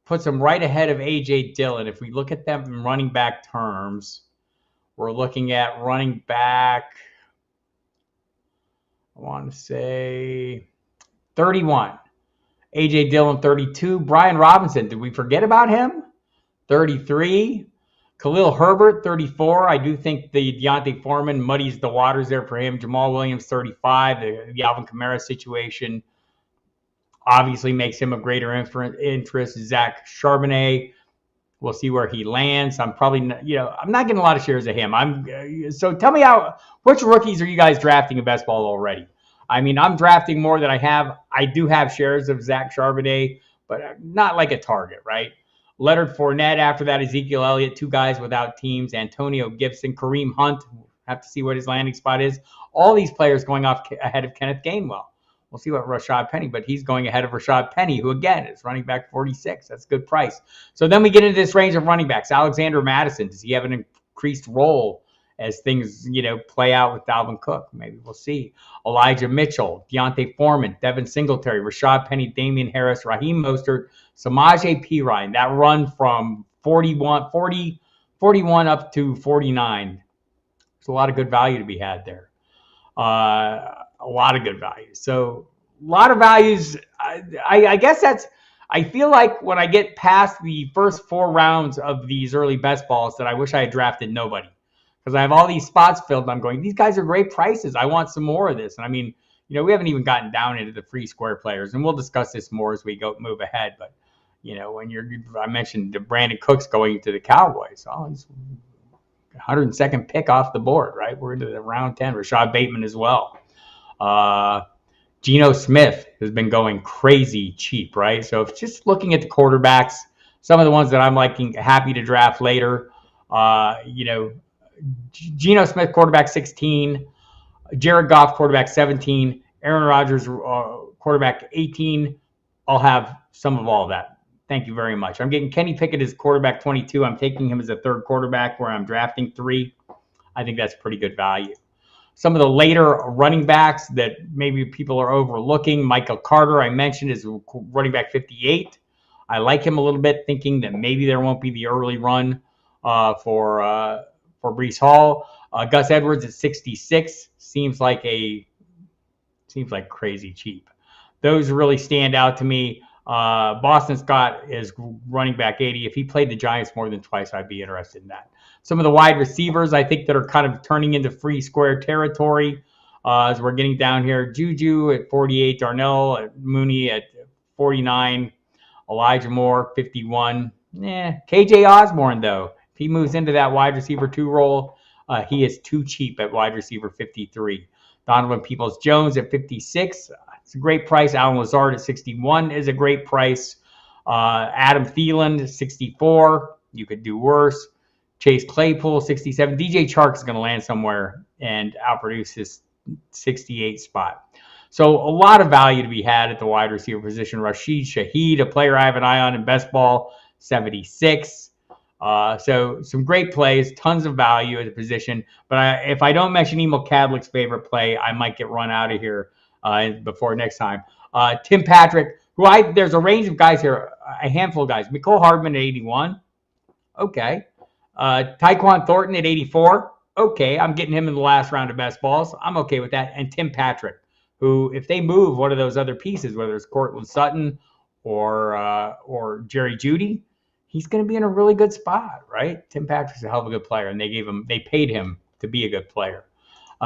Puts him right ahead of A.J. Dillon. If we look at them in running back terms, we're looking at running back, I want to say 31. A.J. Dillon, 32. Brian Robinson, did we forget about him? 33. Khalil Herbert, 34. I do think the Deontay Foreman muddies the waters there for him. Jamal Williams, 35. The Alvin Kamara situation obviously makes him of greater interest. Zach Charbonnet, we'll see where he lands. I'm probably not, I'm not getting a lot of shares of him. So tell me which rookies are you guys drafting in best ball already? I mean, I'm drafting more than I have. I do have shares of Zach Charbonnet, but not like a target, right? Leonard Fournette, after that, Ezekiel Elliott, 2 guys without teams, Antonio Gibson, Kareem Hunt, have to see what his landing spot is. All these players going off ahead of Kenneth Gainwell. We'll see what Rashad Penny, but he's going ahead of Rashad Penny, who, again, is running back 46. That's a good price. So then we get into this range of running backs. Alexander Madison, does he have an increased role as things, play out with Dalvin Cook? Maybe we'll see. Elijah Mitchell, Deontay Foreman, Devin Singletary, Rashad Penny, Damian Harris, Raheem Mostert, Samaje Perine. That run from 41 up to 49. There's a lot of good value to be had there. A lot of good value. So a lot of values. I guess I feel like when I get past the first 4 rounds of these early best balls that I wish I had drafted nobody. because I have all these spots filled. And I'm going, these guys are great prices. I want some more of this. And I mean, we haven't even gotten down into the free square players, and we'll discuss this more as we move ahead. But when I mentioned Brandon Cooks going to the Cowboys. Oh, he's 102nd pick off the board, right? We're into the round 10. Rashad Bateman as well. Geno Smith has been going crazy cheap, right? So if just looking at the quarterbacks, some of the ones that I'm happy to draft later, Geno Smith, quarterback 16, Jared Goff, quarterback 17, Aaron Rodgers, quarterback 18. I'll have some of all of that. Thank you very much. I'm getting Kenny Pickett as quarterback 22. I'm taking him as a third quarterback where I'm drafting 3. I think that's pretty good value. Some of the later running backs that maybe people are overlooking, Michael Carter, I mentioned, is running back 58. I like him a little bit, thinking that maybe there won't be the early run for Breece Hall. Gus Edwards at 66 seems like crazy cheap. Those really stand out to me. Boston Scott is running back 80. If he played the Giants more than twice, I'd be interested in that. Some of the wide receivers, I think, that are kind of turning into free square territory as we're getting down here. Juju at 48, Darnell Mooney at 49, Elijah Moore, 51. KJ Osborne, though, if he moves into that wide receiver 2 role, he is too cheap at wide receiver 53. Donovan Peoples-Jones at 56. It's a great price. Alan Lazard at 61 is a great price. Adam Thielen, 64. You could do worse. Chase Claypool, 67. DJ Chark is going to land somewhere and outproduce his 68 spot. So a lot of value to be had at the wide receiver position. Rashid Shaheed, a player I have an eye on in best ball, 76. So some great plays, tons of value at the position. But if I don't mention Emil Kadlik's favorite play, I might get run out of here before next time. Tim Patrick, there's a range of guys here, a handful of guys. Mecole Hardman at 81. Okay. Tyquan Thornton at 84. Okay, I'm getting him in the last round of best balls. I'm okay with that. And Tim Patrick, who, if they move one of those other pieces, whether it's Cortland Sutton or Jerry Jeudy, he's going to be in a really good spot, right? Tim Patrick's a hell of a good player, and they paid him to be a good player.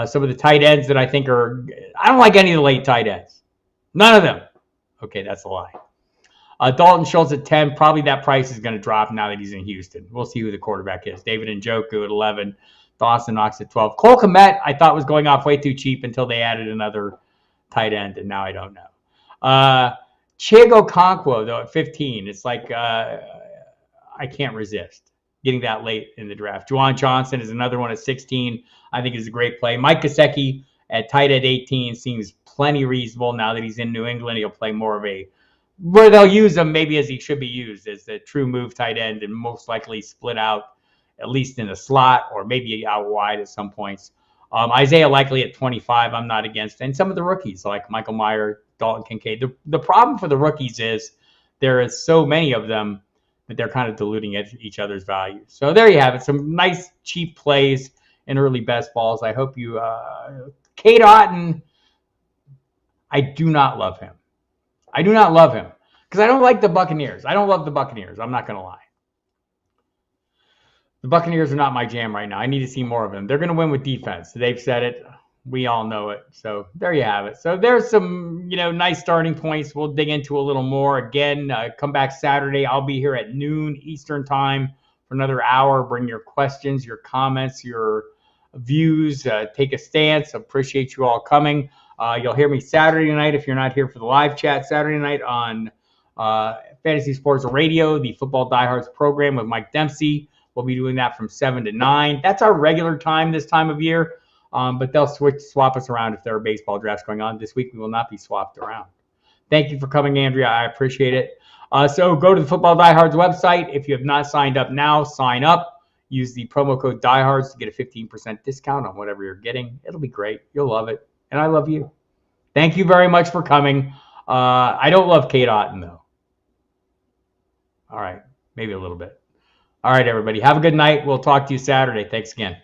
Some of the tight ends that I think I don't like any of the late tight ends. None of them. Okay, that's a lie. Dalton Schultz at 10. Probably that price is going to drop now that he's in Houston. We'll see who the quarterback is. David Njoku at 11. Dawson Knox at 12. Cole Kmet, I thought was going off way too cheap until they added another tight end, and now I don't know. Chigo Okonkwo, though, at 15. It's like I can't resist getting that late in the draft. Juwan Johnson is another one at 16. I think is a great play. Mike Gesicki at tight end 18 seems plenty reasonable now that he's in New England. He'll play more of where they'll use him maybe as he should be used, as the true move tight end, and most likely split out at least in the slot or maybe out wide at some points. Isaiah Likely at 25, I'm not against. And some of the rookies like Michael Mayer, Dalton Kincaid. The problem for the rookies is there is so many of them that they're kind of diluting each other's value. So there you have it. Some nice cheap plays in early best balls. I hope you Cade Otton, I do not love him. I do not love him because I don't like the Buccaneers. I don't love the Buccaneers. I'm not going to lie. The Buccaneers are not my jam right now. I need to see more of them. They're going to win with defense. They've said it. We all know it. So there you have it. So there's some, nice starting points. We'll dig into a little more. Again, come back Saturday. I'll be here at noon Eastern time for another hour. Bring your questions, your comments, your views. Take a stance. Appreciate you all coming. You'll hear me Saturday night if you're not here for the live chat. Saturday night on Fantasy Sports Radio, the Football Diehards program with Mike Dempsey. We'll be doing that from 7 to 9. That's our regular time this time of year, but they'll swap us around if there are baseball drafts going on. This week we will not be swapped around. Thank you for coming, Andrea. I appreciate it. So go to the Football Diehards website. If you have not signed up now, sign up. Use the promo code Diehards to get a 15% discount on whatever you're getting. It'll be great. You'll love it. And I love you. Thank you very much for coming. I don't love Cade Otton, though. All right. Maybe a little bit. All right, everybody. Have a good night. We'll talk to you Saturday. Thanks again.